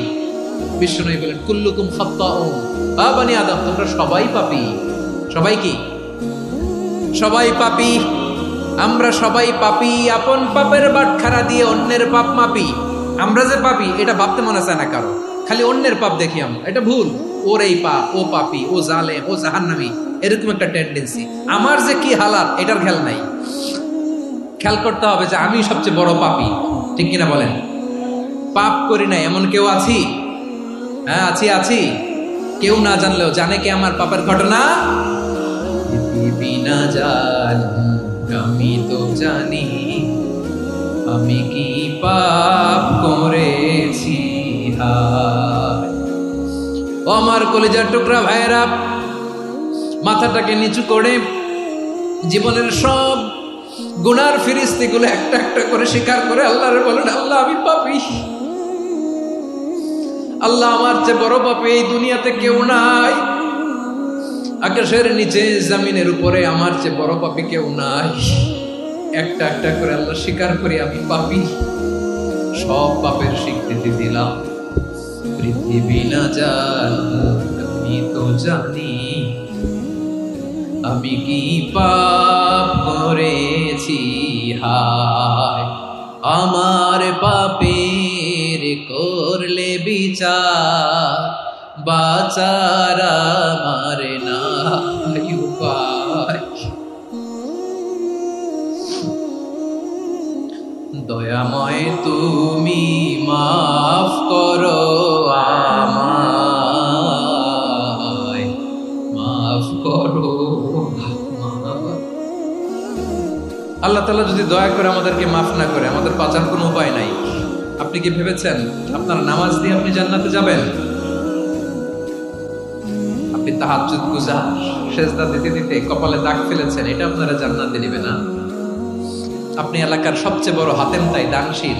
বিশ্বনবী বলেন, কুল্লুকুম খাত্তাউন, আ বনি আদম, তোমরা সবাই পাপী। সবাই কি? সবাই পাপী। আমরা সবাই পাপী। আপন পাপের বাটখারা দিয়ে অন্যের পাপ মাপি। আমরা যে পাপী এটা ভাবতে মনে চায় না কারো, খালি অন্যের পাপ দেখি আমরা। এটা ভুল। ওর এই পাপ, ও পাপী, ও জালেম, ও জাহান্নামী, এরকম একটা টেন্ডেন্সি। আমার যে কি হালাত এটার খেয়াল নাই। খেয়াল করতে হবে যে আমি সবচেয়ে বড় পাপী, ঠিক কিনা বলেন? পাপ করি না এমন কেউ আছি? হ্যাঁ, আছি। কেউ না জানলেও জানে কে আমার পাপের ঘটনা? বিনা জান আমি তো জানি আমি কি পাপ করেছি। ও আমার কলিজার টুকরা ভাইরা, মাথাটাকে নিচু করে জীবনের সব গুনার ফিরিস্তিগুলো একটা একটা করে স্বীকার করে আল্লাহরে বলেন, আল্লাহ, আমি পাপী। আল্লাহ, আমার চেয়ে বড় পাপী এই দুনিয়াতে কেউ নাই। আকাশের নিচে জমিনের উপরে আমার চেয়ে বড় পাপী কেউ নাই। একটা একটা করে আল্লাহ স্বীকার করি আমি পাপী। সব পাপের স্বীকৃতি দিলাম। পৃথিবী না জানুক আমি তো জানি আমি কি পাপ করেছি। হায় আমার পাপের করলে বিচার, বাঁচার আমার নাই উপায়। দয়াময় তুমি মাফ করো আমায়, মাফ করো। আল্লাহ তাআলা যদি দয়া করে আমাদেরকে মাফ না করে, আমাদের বাঁচার কোনো উপায় নাই। আপনি কি ভেবেছেন আপনার নামাজ দিয়ে আপনি জান্নাতে যাবেন? আপনি তাহাজ্জুদ গুজার, সেজদা দিতে দিতে কপালে দাগ ফেলেছেন, এটা আপনারা জান্নাতে নেবে না। আপনি এলাকার সবচেয়ে বড় হাতেম তাই দানশীল,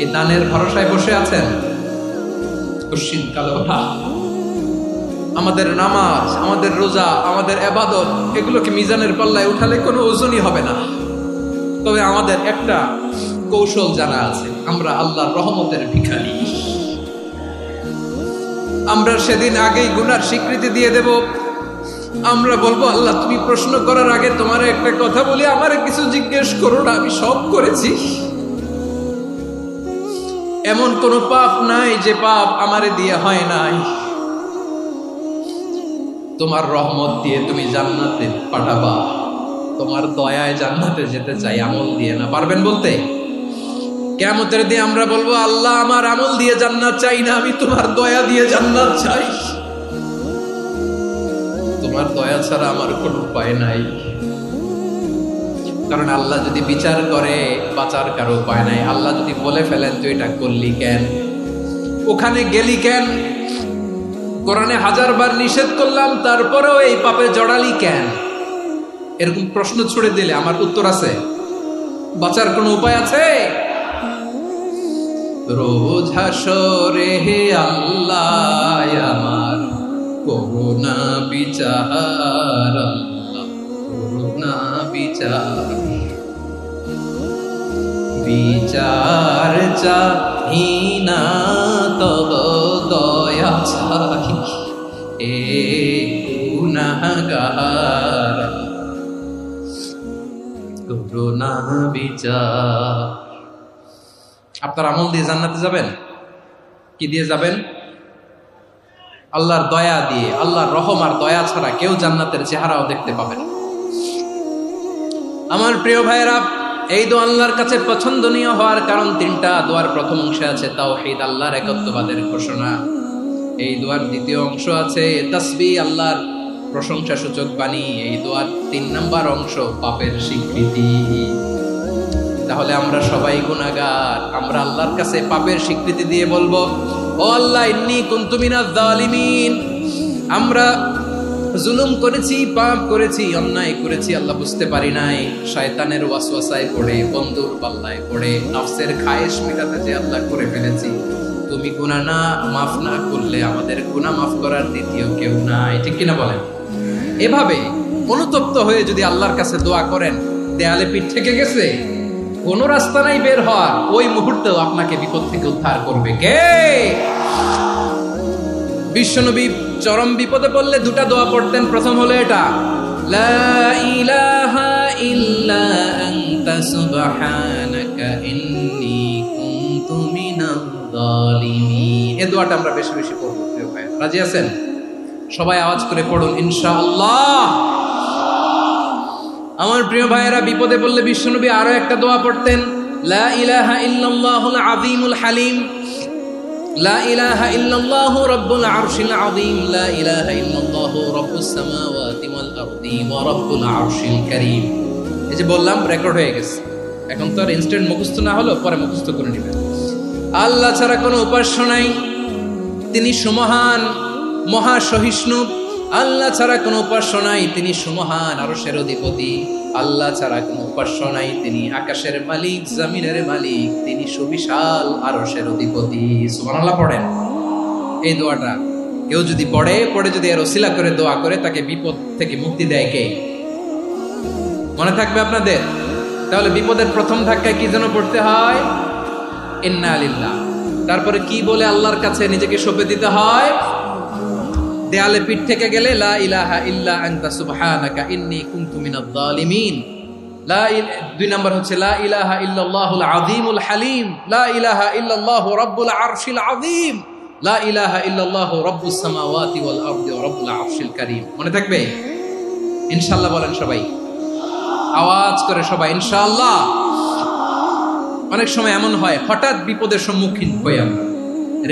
এই দানের ভরসায় বসে আছেন। কুশ্চিন কালো না। আমাদের নামাজ, আমাদের রোজা, আমাদের ইবাদত, এগুলোকে মিজানের পাল্লায় উঠালে কোনো ওজনই হবে না। তবে আমাদের একটা কৌশল জানা আছে, আমরা আল্লাহর রহমতের ভিখারি। আমরা সেদিন আগেই গুনার স্বীকৃতি দিয়ে দেব। আমরা বলবো, আল্লাহ, তুমি প্রশ্ন করার আগে তোমার একটা কথা বলি, আমারে কিছু জিজ্ঞেস করো না, আমি সব করেছি। এমন কোন পাপ নাই যে পাপ আমারে দিয়ে হয় নাই। তোমার রহমত দিয়ে তুমি জান্নাতে পাঠাবা, তোমার দয়ায় জান্নাতে যেতে চাই, আমল দিয়ে না। পারবেন বলতে? কিয়ামতের দিন আমরা বলবো, আল্লাহ, আমার আমল দিয়ে জান্নাত চাই না, আমি তোমার দয়া দিয়ে জান্নাত চাই। তোমার দয়া ছাড়া আমার কোনো উপায় নাই। কারণ আল্লাহ যদি বিচার করে, বাঁচার কারো উপায় নাই। আল্লাহ যদি বলে ফেলেন, তুই এটা করলি কেন, ওখানে গেলি কেন, কোরআনে 1000 বার নিষেধ করলাম তারপরেও এই পাপে জড়ালি কেন, এরকম প্রশ্ন ছুড়ে দিলে আমার উত্তর আছে? বাঁচার কোনো উপায় আছে? রোজ হাসরে হে আল্লাহ আমার করুণা বিচার, আল্লাহ করুণা বিচার, বিচার চাহি না তব দয়া চাহি এ গুনাহগার, করুণা বিচার। আপনার আমল দিয়ে জান্নাতে যাবেন? কি দিয়ে যাবেন? আল্লাহর দয়া দিয়ে। আল্লাহর রহম আর দয়া ছাড়া কেউ জান্নাতের চেহারাও দেখতে পাবে না। আমার প্রিয় ভাইয়েরা, এই দোয়া আল্লাহর কাছে পছন্দনীয় হওয়ার কারণ 3টা। দোয়ার প্রথম অংশে আছে তাওহীদ, আল্লাহর একত্ববাদের ঘোষণা। এই দোয়ার দ্বিতীয় অংশ আছে তাসবিহ, আল্লাহর প্রশংসা সূচক বাণী। এই দোয়ার 3 নাম্বার অংশ পাপের স্বীকৃতি। তাহলে আমরা সবাই গুনাহগার, আমরা আল্লাহর কাছে পাপের স্বীকৃতি দিয়ে বলবো, ও আল্লাহ ইন্নী কুনতু মিনাজ জালিমিন, আমরা জুলুম করেছি, পাপ করেছি, অন্যায় করেছি, আল্লাহ বুঝতে পারি নাই, শয়তানের ওয়াসওয়াসায় পড়ে, বন্ধুর পাল্লায় পড়ে, নফসের খায়েশ মেটাতে যে আল্লাহ করে ফেলেছি। তুমি গুনাহ না মাফ না করলে আমাদের গুনাহ মাফ করার দ্বিতীয় কেউ নাই, ঠিক কিনা বলেন? এভাবে অনুতপ্ত হয়ে যদি আল্লাহর কাছে দোয়া করেন, দেয়ালে পিঠ থেকে গেছে, কোন রাস্তা নাই বের হওয়ার, ওই মুহূর্তেও আপনাকে বিপদ থেকে উদ্ধার করবে কে? বিশ্বনবী চরম বিপদে পড়লে 2টা দোয়া পড়তেন। প্রথম হলো এটা, লা ইলাহা ইল্লা আনতা সুবহানাকা ইন্নী কুনতু মিনাজ জালিমিন। এই দোয়াটা আমরা বেশি বেশি পড়ব প্রিয় ভাই। রাজি আছেন? সবাই আওয়াজ করে পড়ুন ইনশাআল্লাহ। আমার প্রিয় ভাইয়েরা, বিপদে পড়লে বিশ্বনবী আরো একটা দোয়া পড়তেন, লা ইলাহা ইল্লাল্লাহুল আযীমুল হালিম, লা ইলাহা ইল্লাল্লাহু রাব্বুল আরশিল আযীম, লা ইলাহা ইল্লাল্লাহু রাব্বুস সামাওয়াতি ওয়াল আরদি ওয়া রাব্বুল আরশিল কারীম। এই যে বললাম, রেকর্ড হয়ে গেছে, এখন তো আর ইনস্ট্যান্ট মুখস্থ না হলো, পরে মুখস্থ করে নেবেন। আল্লাহ ছাড়া কোনো উপাস্য নাই, তিনি সুমহান, মহা সহিষ্ণু। আল্লাহ ছাড়া কোনো উপাস্য নাই, তিনি সুমহান, আরশের অধিপতি। আল্লাহ ছাড়া কোনো উপাস্য নাই, তিনি আকাশের মালিক, জমিনের মালিক, তিনি সুবিশাল, আরশের অধিপতি। সুবহানাল্লাহ পড়েন। এই দোয়াটা কেউ যদি পড়ে যদি এর ওসিলা করে দোয়া করে, তাকে বিপদ থেকে মুক্তি দেয় কে? মনে থাকবে আপনাদের? তাহলে বিপদের প্রথম ধাক্কায় কি যেন পড়তে হয়? ইন্না লিল্লাহ। তারপরে কি বলে আল্লাহর কাছে নিজেকে সঁপে দিতে হয়? দেয়ালে পিঠ থেকে গেলে লা ইলাহা ইল্লা আনতা সুবহানাকা ইন্নী কুনতু মিনাজ জালিমিন। 2 নাম্বার হচ্ছে লা ইলাহা ইল্লাল্লাহুল আযীমুল হালিম, লা ইলাহা ইল্লাল্লাহু রাব্বুল আরশিল আযীম, লা ইলাহা ইল্লাল্লাহু রাব্বুস সামাওয়াতি ওয়াল আরদি ওয়া রাব্বুল আরশিল কারীম। মনে থাকবে? ইনশাআল্লাহ বলেন সবাই, আওয়াজ করে সবাই ইনশাআল্লাহ। অনেক সময় এমন হয়, হঠাৎ বিপদের সম্মুখীন হই আমরা,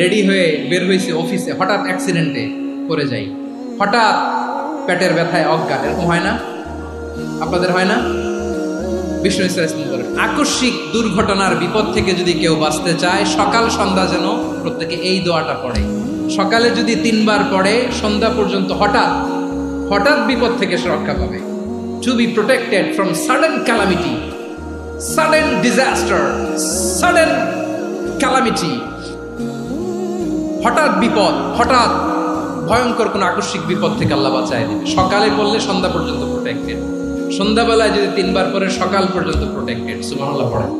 রেডি হয়ে বের হয়েছে অফিসে, হঠাৎ অ্যাক্সিডেন্টে পড়ে যাই, হঠাৎ পেটের ব্যথায় অজ্ঞান, এরকম হয় না? আপনাদের হয় না? বিষ্ণু ইসলাম বলেন, আকস্মিক দুর্ঘটনার বিপদ থেকে যদি কেউ বাঁচতে চায়, সকাল সন্ধ্যা যেন প্রত্যেকে এই দোয়াটা পড়ে। সকালে যদি 3 বার পড়ে, সন্ধ্যা পর্যন্ত হঠাৎ বিপদ থেকে সে রক্ষা পাবে। To be protected from sudden calamity, sudden disaster, sudden calamity, হঠাৎ বিপদ, হঠাৎ ভয়ঙ্কর কোন আকস্মিক বিপদ থেকে আল্লাহ বাঁচায় দিবে। সকালে পড়লে সন্ধ্যা পর্যন্ত প্রোটেক্টেড, সন্ধ্যাবেলায় যদি 3 বার পরে সকাল পর্যন্ত প্রোটেক্টেড। সুবহানাল্লাহ পড়েন।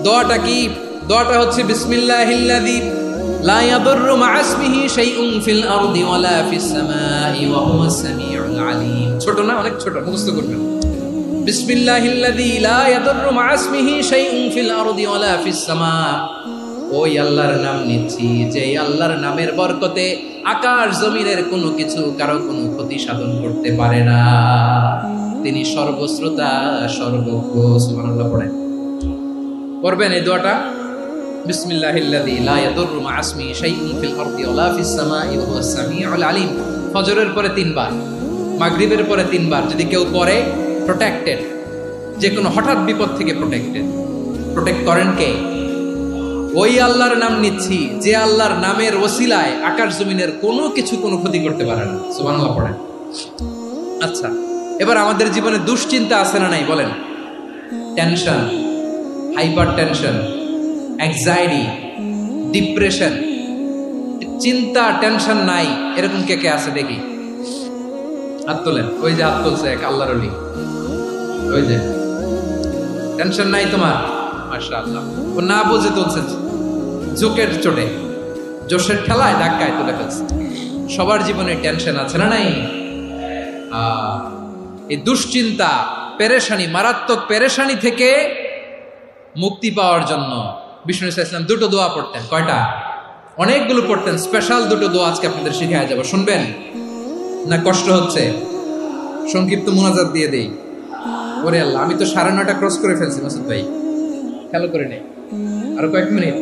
দোয়াটা কি? দোয়াটা হচ্ছে বিসমিল্লাহিল্লাযী লা ইয়াদুররু মা'a ইসমিহি শাইউন ফিল আরদি ওয়ালা ফিস সামাই ওয়া হুয়াস সামিউল আলীম। ছোট না? অনেক ছোট, মুখস্থ করবেন। বিসমিল্লাহিল্লাযী লা ইয়াদুররু মা'a ইসমিহি শাইউন ফিল আরদি ওয়ালা ফিস সামা। ওই আল্লাহর নাম নিচ্ছি, যে আল্লাহর নামের বরকতে আকাশ জমিনের কোনো কিছু কারো কোনো ক্ষতি সাধন করতে পারে না। তিনি সর্বশ্রোতা, সর্বজ্ঞ। সুবহানাল্লাহ পড়েন। পড়বেন এই দোয়াটা, বিসমিল্লাহিল্লাযী লা ইয়াদুররু মা'a ইসমিহি শাইউন ফিল আরদি ওয়ালা ফিস সামাই ওয়া হুয়াস সামিউল আলীম। ফজরের পরে 3 বার, মাগরিবের পরে 3 বার যদি কেউ পড়ে, প্রোটেক্টেড, যে কোনো হঠাৎ বিপদ থেকে প্রোটেক্টেড। প্রোটেক্ট করেন কে? ওই আল্লাহর নাম নিচ্ছি, যে আল্লাহর নামের ওসিলায় আকাশ জমিনের কোনো কিছু কোনো ক্ষতি করতে পারে না। সুবহানাল্লাহ পড়েন। আচ্ছা, এবার আমাদের জীবনে দুশ্চিন্তা আছে না নাই বলেন? Tension, hyper tension, anxiety, depression, চিন্তা, টেনশন নাই, এরকম কে কে আছে দেখি? হাত তোলেন। ওই যে হাত তুলছে এক আল্লাহর ওলি, ওই যে। টেনশন নাই তোমার? মাশাআল্লাহ। ও না বুঝে তুলছে, জোকের চোটে, জোশের ঠেলায় ধাক্কায় তুলে ফেলছে। সবার জীবনে টেনশন আছে না নাই? এই দুশ্চিন্তা, পেরেশানি, মারাত্মক পেরেশানি থেকে মুক্তি পাওয়ার জন্য বিষ্ণু ইসলাম 2টো দোয়া পড়তেন। কয়টা? অনেকগুলো পড়তেন। স্পেশাল 2টো দোয়া আজকে আপনাদের শিখায়া যাব, শুনবেন না? কষ্ট হচ্ছে? সংক্ষিপ্ত মুনাজাত দিয়ে দেই। ওরে আল্লাহ, আমি তো 9:30 ক্রস করে ফেলছি মাসুদ ভাই, খেয়াল করে নেই। আরো কয়েক মিনিট?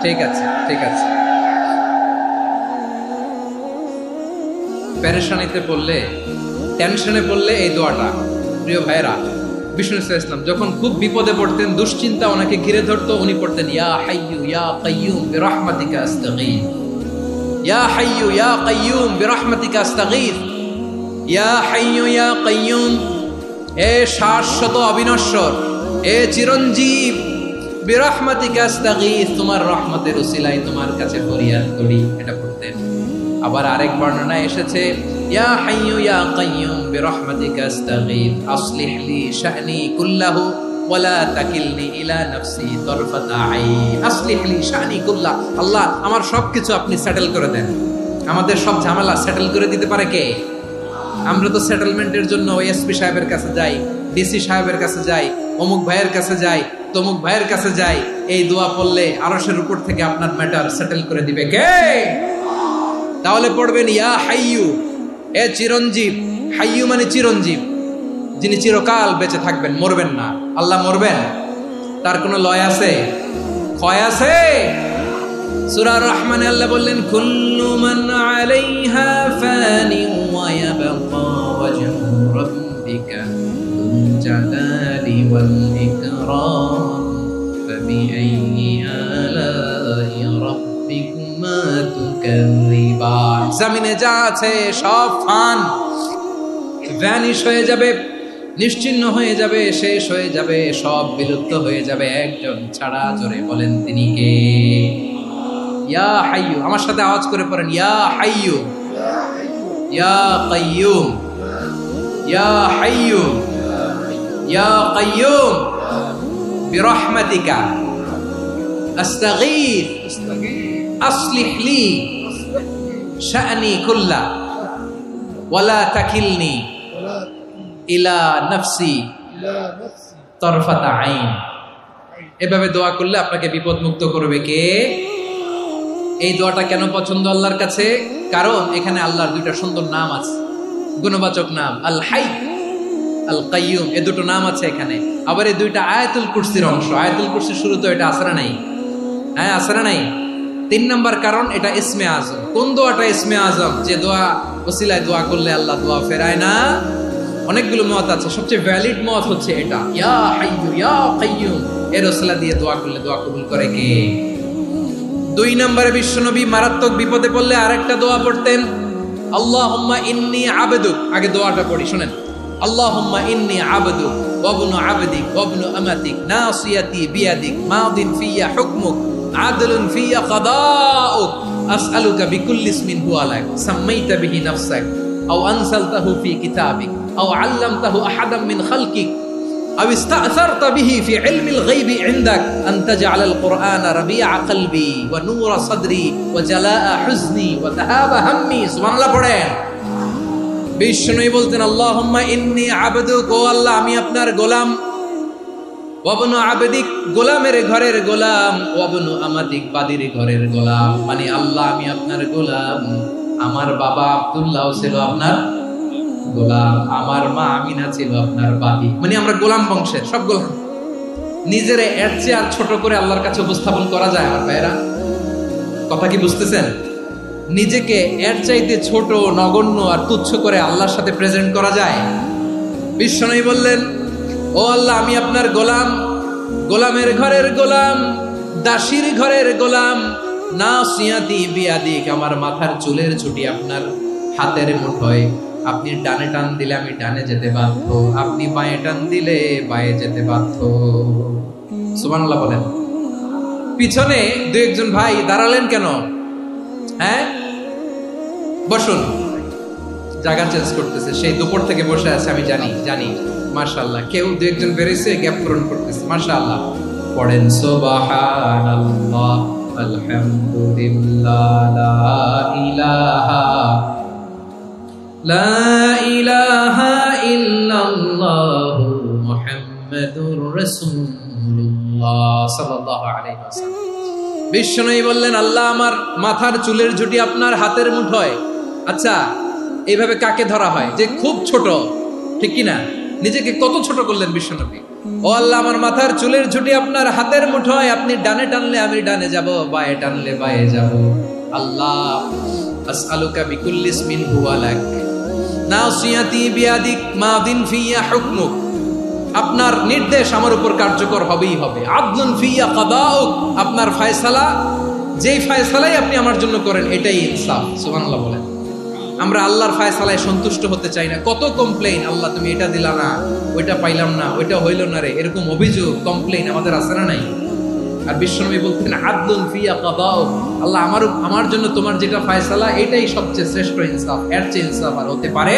ঠিক আছে, ঠিক আছে। পেরেশানিতে পড়লে, টেনশনে পড়লে এই দোয়াটা, প্রিয় ভাইরা, বিষ্ণু ইসলাম যখন খুব বিপদে পড়তেন, দুশ্চিন্তা ওনাকে ঘিরে ধরতো, উনি পড়তেন ইয়া হাইয়ু ইয়া কাইয়ুম বিরহমাতিকা আস্তাগীথ, ইয়া হাইয়ু ইয়া কাইয়ুম বিরহমাতিকা আস্তাগীথ, ইয়া হাইয়ু ইয়া কাইয়ুম, এ শাশ্বত অবিনশ্বর, এ চিরঞ্জীব, বিরহমাতিকা আস্তাগীথ, তোমার রহমতের উসিলায় তোমার কাছে ফরিয়াদ করি, এটা পড়তেন। আবার আরেক বর্ণনায় এসেছে ইয়া হাইয়ু ইয়া কাইয়ুম বিরহমাতিকা আস্তাগীথ আসলিহ লি শা'নি কুল্লাহু ওয়ালা তাকিলনি ইলা নাফসি তারফাতা আইন। আসলিহ লি শা'নি কুল্লাহ, আল্লাহ আমার সবকিছু আপনি সেটেল করে দেন। আমাদের সব ঝামেলা সেটেল করে দিতে পারে কে? আমরা তো সেটেলমেন্টের জন্য এসপি সাহেবের কাছে যাই, ডিসি সাহেবের কাছে যাই, অমুক ভাইয়ের কাছে যাই, তমুক ভাইয়ের কাছে যাই। এই দোয়া পড়লে আরশের উপর থেকে আপনার ম্যাটার সেটেল করে দিবে কে? তাহলে পড়বেন ইয়া হাইয়ু, এ চিরঞ্জীব, হাইয়ু মানে চিরঞ্জীব, যিনি চিরকাল বেঁচে থাকবেন, মরবেন না। আল্লাহ মরবেন? তার কোনো লয় আছে? ক্ষয় আছে? সূরা রহমানে আল্লাহ বললেন কুল্লু মান আলাইহা ফানি ওয়া ইয়াবকা ওয়াজহু রাব্বিকা যুল জালালি ওয়াল ইকরাম ফাবিআইয়ি আলাই রাব্বিকুমা তুকাযযিবান। জমিনে যা আছে সব ফান, ভ্যানিশ হয়ে যাবে, নিশ্চিহ্ন হয়ে যাবে, শেষ হয়ে যাবে, সব বিলুপ্ত হয়ে যাবে, একজন ছাড়া। জোরে বলেন তিনি কে? ইয়া হাইয়ু, আমার সাথে আওয়াজ করে পড়েন ইয়া হাইয়ু ইয়া কাইয়ুম ইয়া হাইয়ু ইয়া কাইয়ুম বিরহমাতিকা আস্তাগীথ আসলিহ লি শা'নি কুল্লা ওয়ালা তাকিলনি ইলা নাফসি তারফাতা আইন। এভাবে দোয়া করলে আপনাকে বিপদ মুক্ত করবে কে? এই দোয়াটা কেন পছন্দ আল্লাহর কাছে? কারণ এখানে আল্লাহর দুইটা সুন্দর নাম আছে, গুণবাচক নাম, আল হাই, আল কাইয়ুম, এই দুটো নাম আছে এখানে। আবার এই দুইটা আয়াতুল কুরসির অংশ। আয়াতুল কুরসির শুরু তো এটা আসরা নাই, হ্যাঁ আসরা নাই। 3 নাম্বার কারণ এটা ইসমে আজম। কোন দোয়াটা ইসমে আজম? যে দোয়া ওসিলায় দোয়া করলে আল্লাহ দোয়া ফেরায় না। অনেকগুলো মত আছে, সবচেয়ে ভ্যালিড মত হচ্ছে এটা, ইয়া হাইয়ু ইয়া কাইয়ুম, এর ওসিলা দিয়ে দোয়া করলে দোয়া কবুল করে কে? 2 নম্বরে বিশ্বনবী মারাত্মক বিপদে পড়লে আরেকটা দোয়া পড়তেন, আল্লাহুম্মা ইন্নী আবদুক। আগে দোয়াটা পড়ি, শুনেন। আল্লাহুম্মা ইন্নী আবদুক ওয়া ইবনু আবদিক ওয়া ইবনু আমাতিক নাসিয়াতি বিয়াদিক মাদিন ফিয়া হুকমুক আদলুন ফিয়া কাদাউক আসআলুকা বিকুল্লি ইসমিন হুয়া লাক সাম্মাইতা বিহি নাফসাক আও আনসালতাহু ফি কিতাবিক আও আল্লামতাহু আহাদাম মিন খালকিক أو استأثرت به في علم الغيب عندك أن تجعل القرآن ربيع قلبي ونور صدري وجلاء حزني وذهاب همي। سبحان الله পড়েন। বিষ্ণু বলতেন আল্লাহুম্মা ইন্নী আবদুক, ও আল্লাহ আমি আপনার গোলাম, ওয়াবনু আবদিক, গোলামের ঘরের গোলাম, ওয়াবনু আমাতিক, বাদীর ঘরের গোলাম। মানে আল্লাহ আমি আপনার গোলাম, আমার বাবা আব্দুল্লাহ ছিল আপনার গোলাম, আমার মা আমিনা ছিল আপনার বাদী। মানে আমরা গোলাম বংশের, সব গোলাম। নিজেরে এর চেয়ে আর ছোট করে আল্লাহর কাছে উপস্থাপন করা যায় আমার ভাইরা? কথা কি বুঝতেছেন? নিজেকে এর চাইতে ছোট, নগণ্য আর তুচ্ছ করে আল্লাহর সাথে প্রেজেন্ট করা যায়? বিশ্বনবী বললেন ও আল্লাহ আমি আপনার গোলাম, গোলামের ঘরের গোলাম, দাসীর ঘরের গোলাম, নাসিয়াতি বিয়াদিক, আমার মাথার চুলের ছুটি আপনার হাতের মুঠোয়। আপনি ডানে টান দিলে আমি ডানে যেতে বাধ্য, আপনি বাঁয়ে টান দিলে বাঁয়ে যেতে বাধ্য। সুবহানাল্লাহ বলেন। পিছনে 2-1 ভাই দাঁড়ালেন কেন? হ্যাঁ বসুন, জায়গা চেঞ্জ করতেছে, সেই দুপুর থেকে বসে আছে আমি জানি। মাশাআল্লাহ, কেউ 2-1 বেরিয়েছে, গ্যাপ পূরণ করতেছে, মাশাআল্লাহ। পড়েন সুবহানাল্লাহ আলহামদুলিল্লাহ লা ইলাহা ইল্লাল্লাহ মুহাম্মাদুর রাসূলুল্লাহ সাল্লাল্লাহু আলাইহি ওয়াসাল্লাম। বিশ্বনবী বললেন আল্লাহ আমার মাথার চুলের ঝুঁটি আপনার হাতের মুঠোয়। আচ্ছা এইভাবে কাকে ধরা হয়? যে খুব ছোট, ঠিক কি না? নিজেকে কত ছোট করলেন বিশ্বনবী। ও আল্লাহ, আমার মাথার চুলের ঝুঁটি আপনার হাতের মুঠোয়, আপনি ডানে টানলে আমি ডানে যাব, বায়ে টানলে বায়ে যাব। আল্লাহ, আসআলুকা বিকুল্লি ইসমিন হুয়া লাক নাসিয়াতি বিয়াদিক মাদিন ফিয়া হুকমুক। আপনার নির্দেশ আমার উপর কার্যকর হবেই হবে। আদলুন ফিয়া কাদাউক, আপনার ফয়সালা, যেই ফয়সালাই আপনি আমার জন্য করেন এটাই ইনসাফ। সুবহানাল্লাহ বলেন। আমরা আল্লাহর ফয়সালায় সন্তুষ্ট হতে চাই না। কত কমপ্লেইন, আল্লাহ তুমি এটা দিলা না, ওইটা পাইলাম না, ওইটা হইল না রে, এরকম অভিযোগ কমপ্লেইন আমাদের আছে না নাই? আর বিশ্বনবী বলতেন আদলুন ফিয়া কাদাউক, আল্লাহ আমার জন্য তোমার যেটা ফয়সালা এটাই সবচেয়ে শ্রেষ্ঠ ইনসাফ, এর চেয়ে ইনসাফ আর হতে পারে?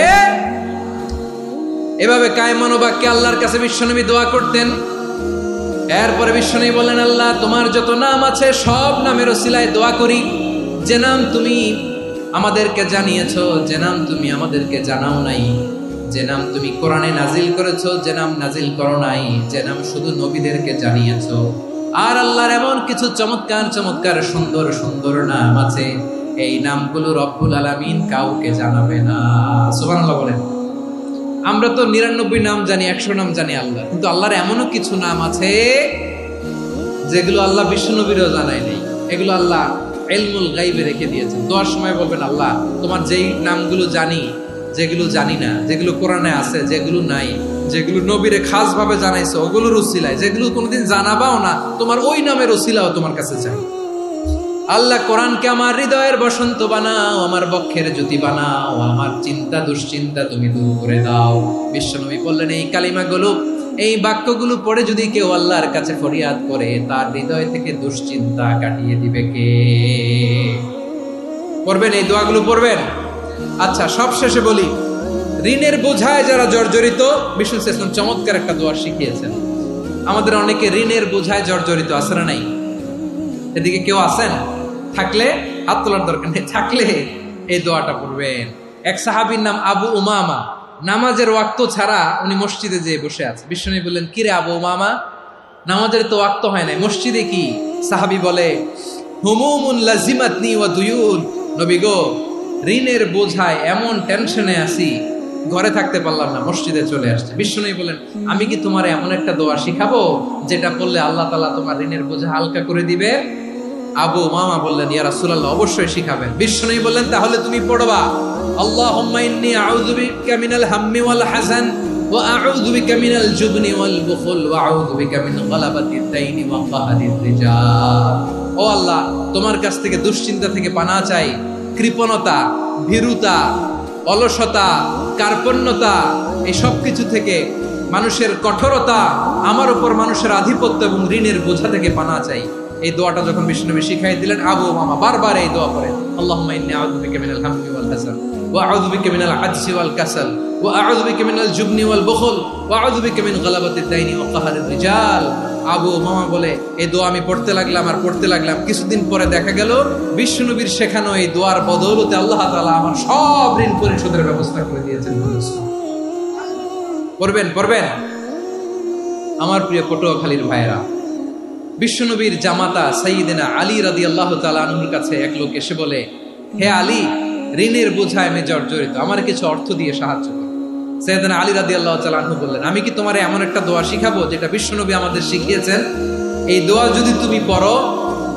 এভাবে কায়মান বাক্যে আল্লাহর কাছে বিশ্বনবী দোয়া করতেন। এরপরে বিশ্বনবী বলেন, আল্লাহ তোমার যত নাম আছে সব নামের ওসিলায় দোয়া করি, যে নাম তুমি আমাদেরকে জানিয়েছো, যে নাম তুমি আমাদেরকে জানাও নাই, যে নাম তুমি কোরআনে নাজিল করেছো, যে নাম নাজিল করো নাই, যে নাম শুধু নবীদেরকে জানিয়েছো। আর আল্লাহর এমন কিছু চমৎকার চমৎকার সুন্দর সুন্দর নাম আছে, এই নামগুলো রব্বুল আলামিন কাউকে জানাবে না। সুবহানাল্লাহ বলেন। আমরা তো 99 নাম জানি, 100 নাম জানি আল্লাহ, কিন্তু আল্লাহর এমনও কিছু নাম আছে যেগুলো আল্লাহ বিশ্বনবীরও জানায় নেই। এগুলো আল্লাহ ইলমুল গায়বে রেখে দিয়েছেন। দোয়ার সময় বলবেন, আল্লাহ তোমার যেই নামগুলো জানি, যেগুলো জানি না, যেগুলো কোরআনে আছে, যেগুলো নাই, যেগুলো নবীরে খাস ভাবে জানাইছো ওগুলোর উসিলায়, যেগুলো কোনোদিন জানাবাও না তোমার ওই নামের উসিলাও তোমার কাছে চাই। আল্লাহ কোরআনকে আমার হৃদয়ের বসন্ত বানাও, আমার বক্ষের জ্যোতি বানাও, আমার চিন্তা দুশ্চিন্তা তুমি দূর করে দাও। বিশ্বনবী বললেন, এই কালিমাগুলো, এই বাক্যগুলো পড়ে যদি কেউ আল্লাহর কাছে ফরিয়াদ করে, তার হৃদয় থেকে দুশ্চিন্তা কাটিয়ে দিবে কে? পড়বেন, এই দোয়াগুলো পড়বেন। আচ্ছা, সব শেষে বলি, ঋণের বোঝায় যারা জর্জরিত, বিষ্ণু ইসলাম চমৎকার একটা দোয়া শিখিয়েছেন। আমাদের অনেকে ঋণের বোঝায় জর্জরিত, আছে না নাই? এদিকে কেউ আছেন? থাকলে হাত তোলার দরকার নেই, থাকলে এই দোয়াটা পড়বেন। এক সাহাবীর নাম আবু উমামা, নামাজের ওয়াক্ত ছাড়া উনি মসজিদে যেয়ে বসে আছে। বিশ্বনবী বললেন, কি রে আবু উমামা, নামাজের তো ওয়াক্ত হয় নাই, মসজিদে কি? সাহাবী বলে, হুমুমুন লাজিমাতনি ওয়া দুয়ুন, নবী গো, ঋণের বোঝায় এমন টেনশনে আছি, ঘরে থাকতে পারলাম না, মসজিদে চলে আসছে। বিশ্বনবী বলেন, আমি কি তোমার এমন একটা দোয়া শিখাবো যেটা পড়লে আল্লাহ তাআলা তোমার ঋণের বোঝা হালকা করে দিবে? আবু উমামা বললেন, ইয়া রাসূলুল্লাহ, অবশ্যই শিখাবেন। বিশ্বনবী বললেন, তাহলে তুমি পড়বা, আল্লাহুম্মা ইন্নী আউযু বিকা মিনাল হাম্মি ওয়াল হাযান ওয়া আউযু বিকা মিনাল জুবনি ওয়াল বুখল ওয়া আউযু বিকা মিন গালাবাতিদ দাইনি ওয়া কাহরির রিজাল। ও আল্লাহ, তোমার কাছ থেকে দুশ্চিন্তা থেকে পানাহ চাই, কৃপণতা, ভীরুতা, অলসতা, কার্পণ্যতা, এই সব কিছু থেকে, মানুষের কঠোরতা, আমার উপর মানুষের আধিপত্য এবং ঋণের বোঝা থেকে পানাহ চাই। এই দোয়াটা যখন বিষ্ণুনবী শিখাই দিলেন, আবু উমামা বারবার এই দোয়া পড়েন, আল্লাহুম্মা ইন্নী আউযু বিকা মিনাল হাম্মি ওয়াল হাযান ওয়া আউযু বিকা মিনাল আজজি ওয়াল কাসাল ওয়া আউযু বিকা মিনাল জুবনি ওয়াল বুখল ওয়া আউযু বিকা মিন গালাবাতিদ দাইনি ওয়া কাহরির রিজাল। আবু উমামা বলে, এই দোয়া আমি পড়তে লাগলাম আর পড়তে লাগলাম, কিছুদিন পরে দেখা গেল বিষ্ণুনবীর শেখানো এই দোয়ার বদৌলতে আল্লাহ তাআলা আমার সব ঋণ পরিশোধের ব্যবস্থা করে দিয়েছেন। পড়বেন পড়বেন। আমার প্রিয় পটুয়াখালীর ভাইয়েরা, বিশ্বনবীর জামাতা সাইয়্যিদিনা আলী রাদিয়াল্লাহু তাআলা আনহুর কাছে এক লোক এসে বলে, হে আলী, ঋণের বোঝায় আমি জর্জরিত, আমার কিছু অর্থ দিয়ে সাহায্য করো। সাইয়্যিদিনা আলী রাদিয়াল্লাহু তাআলা আনহু বললেন, আমি কি তোমার এমন একটা দোয়া শিখাবো যেটা বিশ্বনবী আমাদের শিখিয়েছেন? এই দোয়া যদি তুমি পড়ো,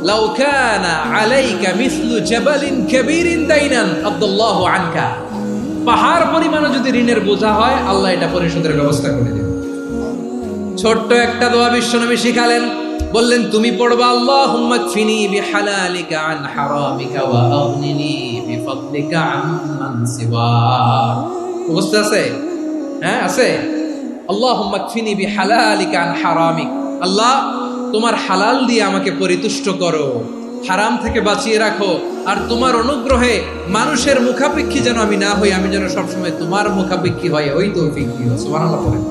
লাউ কানা আলাইকা মিসলু জাবালিন কাবীরিন দাইনান আব্দুল্লাহু আনকা, পাহাড় পরিমাণও যদি ঋণের বোঝা হয়, আল্লাহ এটা পরিশোধের ব্যবস্থা করে দেবে। ছোট্ট একটা দোয়া বিশ্বনবী শিখালেন, বললেন, তুমি পড়বা, আল্লাহুম্মা কফিনি বিহালালিকা আন হারামিকা ওয়া আগনিনি বিফদলিকা আম্মান সিওয়াক। বুঝতে আছে? হ্যাঁ, আছে। আল্লাহুম্মা কফিনি বিহালালিকা আন হারামিক, আল্লাহ তোমার হালাল দিয়ে আমাকে পরিতুষ্ট করো, হারাম থেকে বাঁচিয়ে রাখো, আর তোমার অনুগ্রহে মানুষের মুখাপেক্ষী যেন আমি না হই, আমি যেন সবসময় তোমার মুখাপেক্ষী হয়, ওই তৌফিক দিও। সুবহানাল্লাহ পড়েন।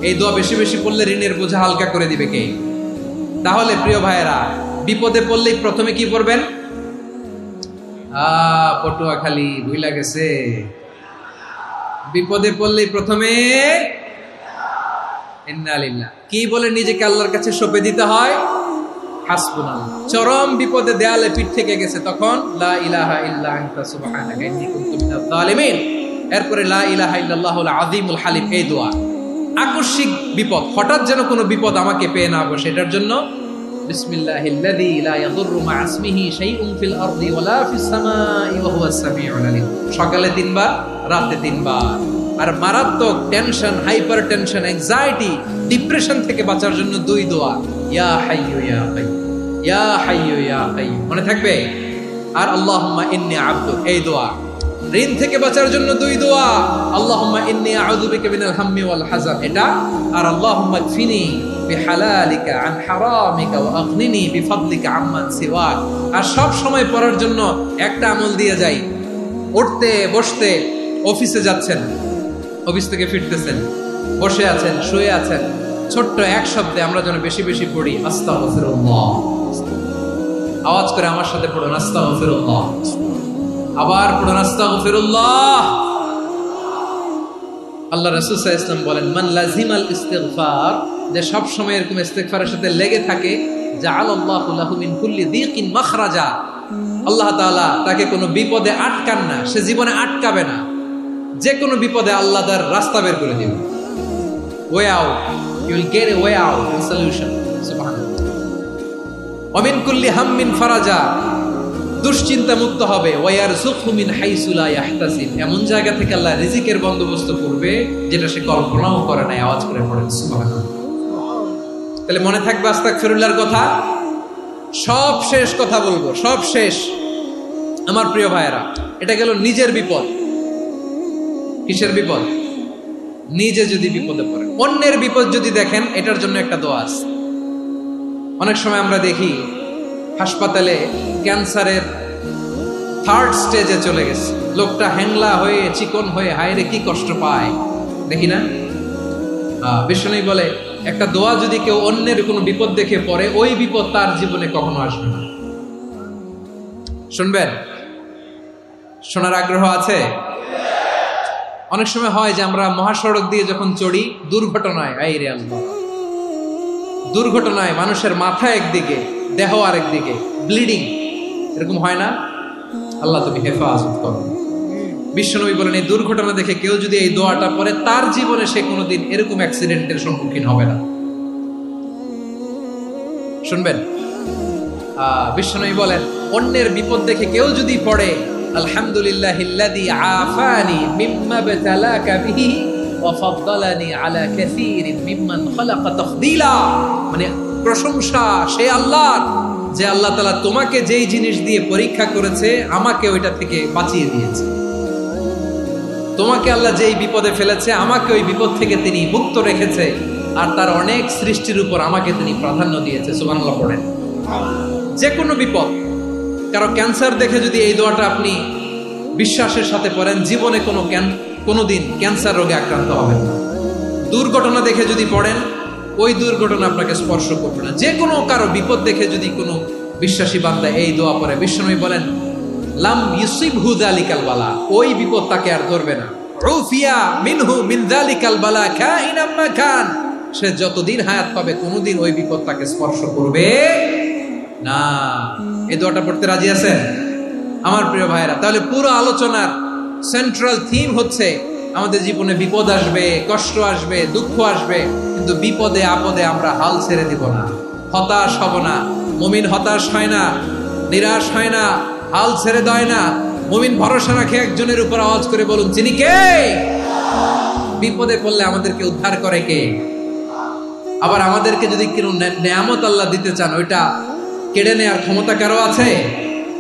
এই দোয়া বেশি বেশি পড়লে ঋণের বোঝা হালকা করে দিবে কে? তাহলে প্রিয় ভাইয়েরা, বিপদে পড়লেই প্রথমে কি পড়বেন? পটুয়াখালী ভুইলা গেছে, বিপদে পড়লেই প্রথমে ইন্না লিল্লাহ কি বলে নিজেকে আল্লাহর কাছে সঁপে দিতে হয়? হাসবুনাল্লাহ। চরম বিপদে দেয়ালে পিঠ থেকে গেছে, তখন লা ইলাহা ইল্লা আনতা সুবহানাকা ইন্নী কুনতু মিনাজ জালিমিন। এরপরে লা ইলাহা ইল্লাল্লাহুল আযীমুল হালিম, এই দোয়া। আকস্মিক বিপদ, হঠাৎ যেন কোনো বিপদ আমাকে পেয়ে না বসে, এটার জন্য বিসমিল্লাহিল্লাযী লা ইয়াদুররু মা ইসমিহি শাইউন ফিল আরদি ওয়ালা ফিস সামাই ওয়া হুয়াস সামিউল আলীম। সকালে 3 বার, রাতে 3 বার। আর মারাত্মক tension, hyper tension, anxiety, depression থেকে বাঁচার জন্য 2 দোয়া, ইয়া হাইয়্যু ইয়া কাইয়্যুম, ইয়া হাইয়্যু ইয়া কাইয়্যুম, মনে থাকবে। আর আল্লাহুম্মা ইন্নী আবদুক, এই দোয়া। ঋণ থেকে বাঁচার জন্য 2 দোয়া, আল্লাহুম্মা ইন্নী আউযু বিকা মিনাল হাম্মি ওয়াল হাযান, এটা। আর আল্লাহুম্মা কফিনি বিহালালিকা আন হারামিকা ওয়া আগনিনি বিফাদলিকা আম্মান সিওয়াক। আর সব সময় পড়ার জন্য একটা আমল দিয়ে যাই, উঠতে বসতে, অফিসে যাচ্ছেন, অফিস থেকে ফিরতেছেন, বসে আছেন, শুয়ে আছেন, ছোট্ট এক শব্দে আমরা যেন বেশি বেশি পড়ি আস্তাগফিরুল্লাহ। আওয়াজ করে আমার সাথে পড়ুন আস্তাগফিরুল্লাহ, আবার পড়ুন আস্তাগফিরুল্লাহ। আল্লাহ রাসূল সাল্লাল্লাহু আলাইহি ওয়াসাল্লাম বলেন, মান লাজিমাল ইস্তিগফার, যে সব সময় এরকম ইস্তিগফারের সাথে লেগে থাকে, জাআলাল্লাহু লাহু মিন কুল্লি যিকিন মাখরাজা, আল্লাহ তাআলা তাকে কোনো বিপদে আটকান না, সে জীবনে আটকাবে না, যে কোনো বিপদে আল্লাহ তার রাস্তা বের করে দিবেন। Way out, you will get a way out, a solution. সুবহানাল্লাহ। ওয়া মিন কুল্লি হাম্মিন ফারাজা, দুশ্চিন্তা মুক্ত হবে। ওয়া ইয়ারযুকহু মিন হাইসু লা ইয়াহতাসিব, এমন জায়গা থেকে আল্লাহ রিজিকের বন্দোবস্ত করবে যেটা সে কল্পনাও করে নাই। আওয়াজ করে পড়েন সুবহানাল্লাহ। তাহলে মনে থাকবে আস্তাগফিরুল্লাহর কথা। সব শেষ কথা বলবো, সব শেষ আমার প্রিয় ভাইয়েরা। এটা গেল নিজের বিপদ। কিসের বিপদ? নিজে যদি বিপদে পড়েন। অন্যের বিপদ যদি দেখেন, এটার জন্য একটা দোয়া আছে। অনেক সময় আমরা দেখি হাসপাতালে ক্যান্সারের 3rd স্টেজে চলে গেছে, লোকটা হ্যাংলা হয়ে, চিকন হয়ে, হায়রে কি কষ্ট পায়, দেখি না? বিষ্ণু বলে, একটা দোয়া যদি কেউ অন্যের কোনো বিপদ দেখে পড়ে, ওই বিপদ তার জীবনে কখনো আসবে না। শুনবেন? শোনার আগ্রহ আছে? অনেক সময় হয় যে আমরা মহাসড়ক দিয়ে যখন চড়ি, দুর্ঘটনায়, আইরে আল্লাহ, দুর্ঘটনায় মানুষের মাথা একদিকে, দেহ আরেকদিকে, ব্লিডিং, এরকম হয় না? আল্লাহ তুমি হেফাজত করো। বিশ্বনবী বলেন, এই দুর্ঘটনা দেখে কেউ যদি এই দোয়াটা পড়ে, তার জীবনে সে কোনোদিন এরকম অ্যাক্সিডেন্টের সম্মুখীন হবে না। শুনবেন? বিশ্বনবী বলেন, অন্যের বিপদ দেখে কেউ যদি পড়ে, আলহামদুলিল্লাহিল্লাযী আফানি মিম্মা বতালাকা বিহি ওয়া ফাদ্দালানি আলা কাসীরিন মিম্মান খালাকা তাফদীলা, মানে প্রশংসা সে আল্লাহর, যে আল্লাহ তাআলা তোমাকে যেই জিনিস দিয়ে পরীক্ষা করেছে, আমাকে ওইটা থেকে বাঁচিয়ে দিয়েছে। তোমাকে আল্লাহ যেই বিপদে ফেলেছে, আমাকে ওই বিপদ থেকে তিনি মুক্ত রেখেছে, আর তার অনেক সৃষ্টির উপর আমাকে তিনি প্রাধান্য দিয়েছে। সুবহানাল্লাহ পড়েন। যে কোনো বিপদ, কারো ক্যান্সার দেখে যদি এই দোয়াটা আপনি বিশ্বাসের সাথে পড়েন, জীবনে কোনোদিন ক্যান্সার রোগে আক্রান্ত হবেন না। দুর্ঘটনা দেখে যদি পড়েন, ওই দুর্ঘটনা আপনাকে স্পর্শ করবে না। যে কোনো কারো বিপদ দেখে যদি কোনো বিশ্বাসী বান্দা এই দোয়া পড়ে, বিশ্বনবী বলেন, লাম ইউসিবহু যালিকাল বালা, ওই বিপদ তাকে আর ধরবে না। উফিয়া মিনহু মিন যালিকাল বালা কাইনাম মা কান, সে যতদিন হায়াত পাবে কোনোদিন ওই বিপদ তাকে স্পর্শ করবে না। এই দোয়াটা পড়তে রাজি আছেন আমার প্রিয় ভাইরা? তাহলে পুরো আলোচনার সেন্ট্রাল থিম হচ্ছে, আমাদের জীবনে বিপদ আসবে, কষ্ট আসবে, দুঃখ আসবে, কিন্তু বিপদে আপদে আমরা হাল ছেড়ে দিব না, হতাশ হব না। মুমিন হতাশ হয় না, নিরাশ হয় না, হাল ছেড়ে দেয় না। মুমিন ভরসা রাখে একজনের উপর। আওয়াজ করে বলুন, যিনি কে? বিপদে পড়লে আমাদেরকে উদ্ধার করে কে? আবার আমাদেরকে যদি কোনো নেয়ামত আল্লাহ দিতে চান, ওইটা কেড়ে নেওয়ার ক্ষমতা কারো আছে?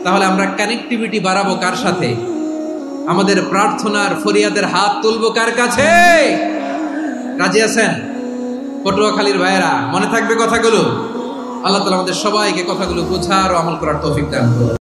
তাহলে আমরা কানেক্টিভিটি বাড়াবো কার সাথে? আমাদের প্রার্থনার ফরিয়াদের হাত তুলবো কার কাছে? রাজি আছেন পটুয়াখালীর ভাইয়েরা? মনে থাকবে কথাগুলো? আল্লাহ তাআলা আমাদের সবাইকে কথাগুলো বোঝার ও আমল করার তৌফিক দান করুন।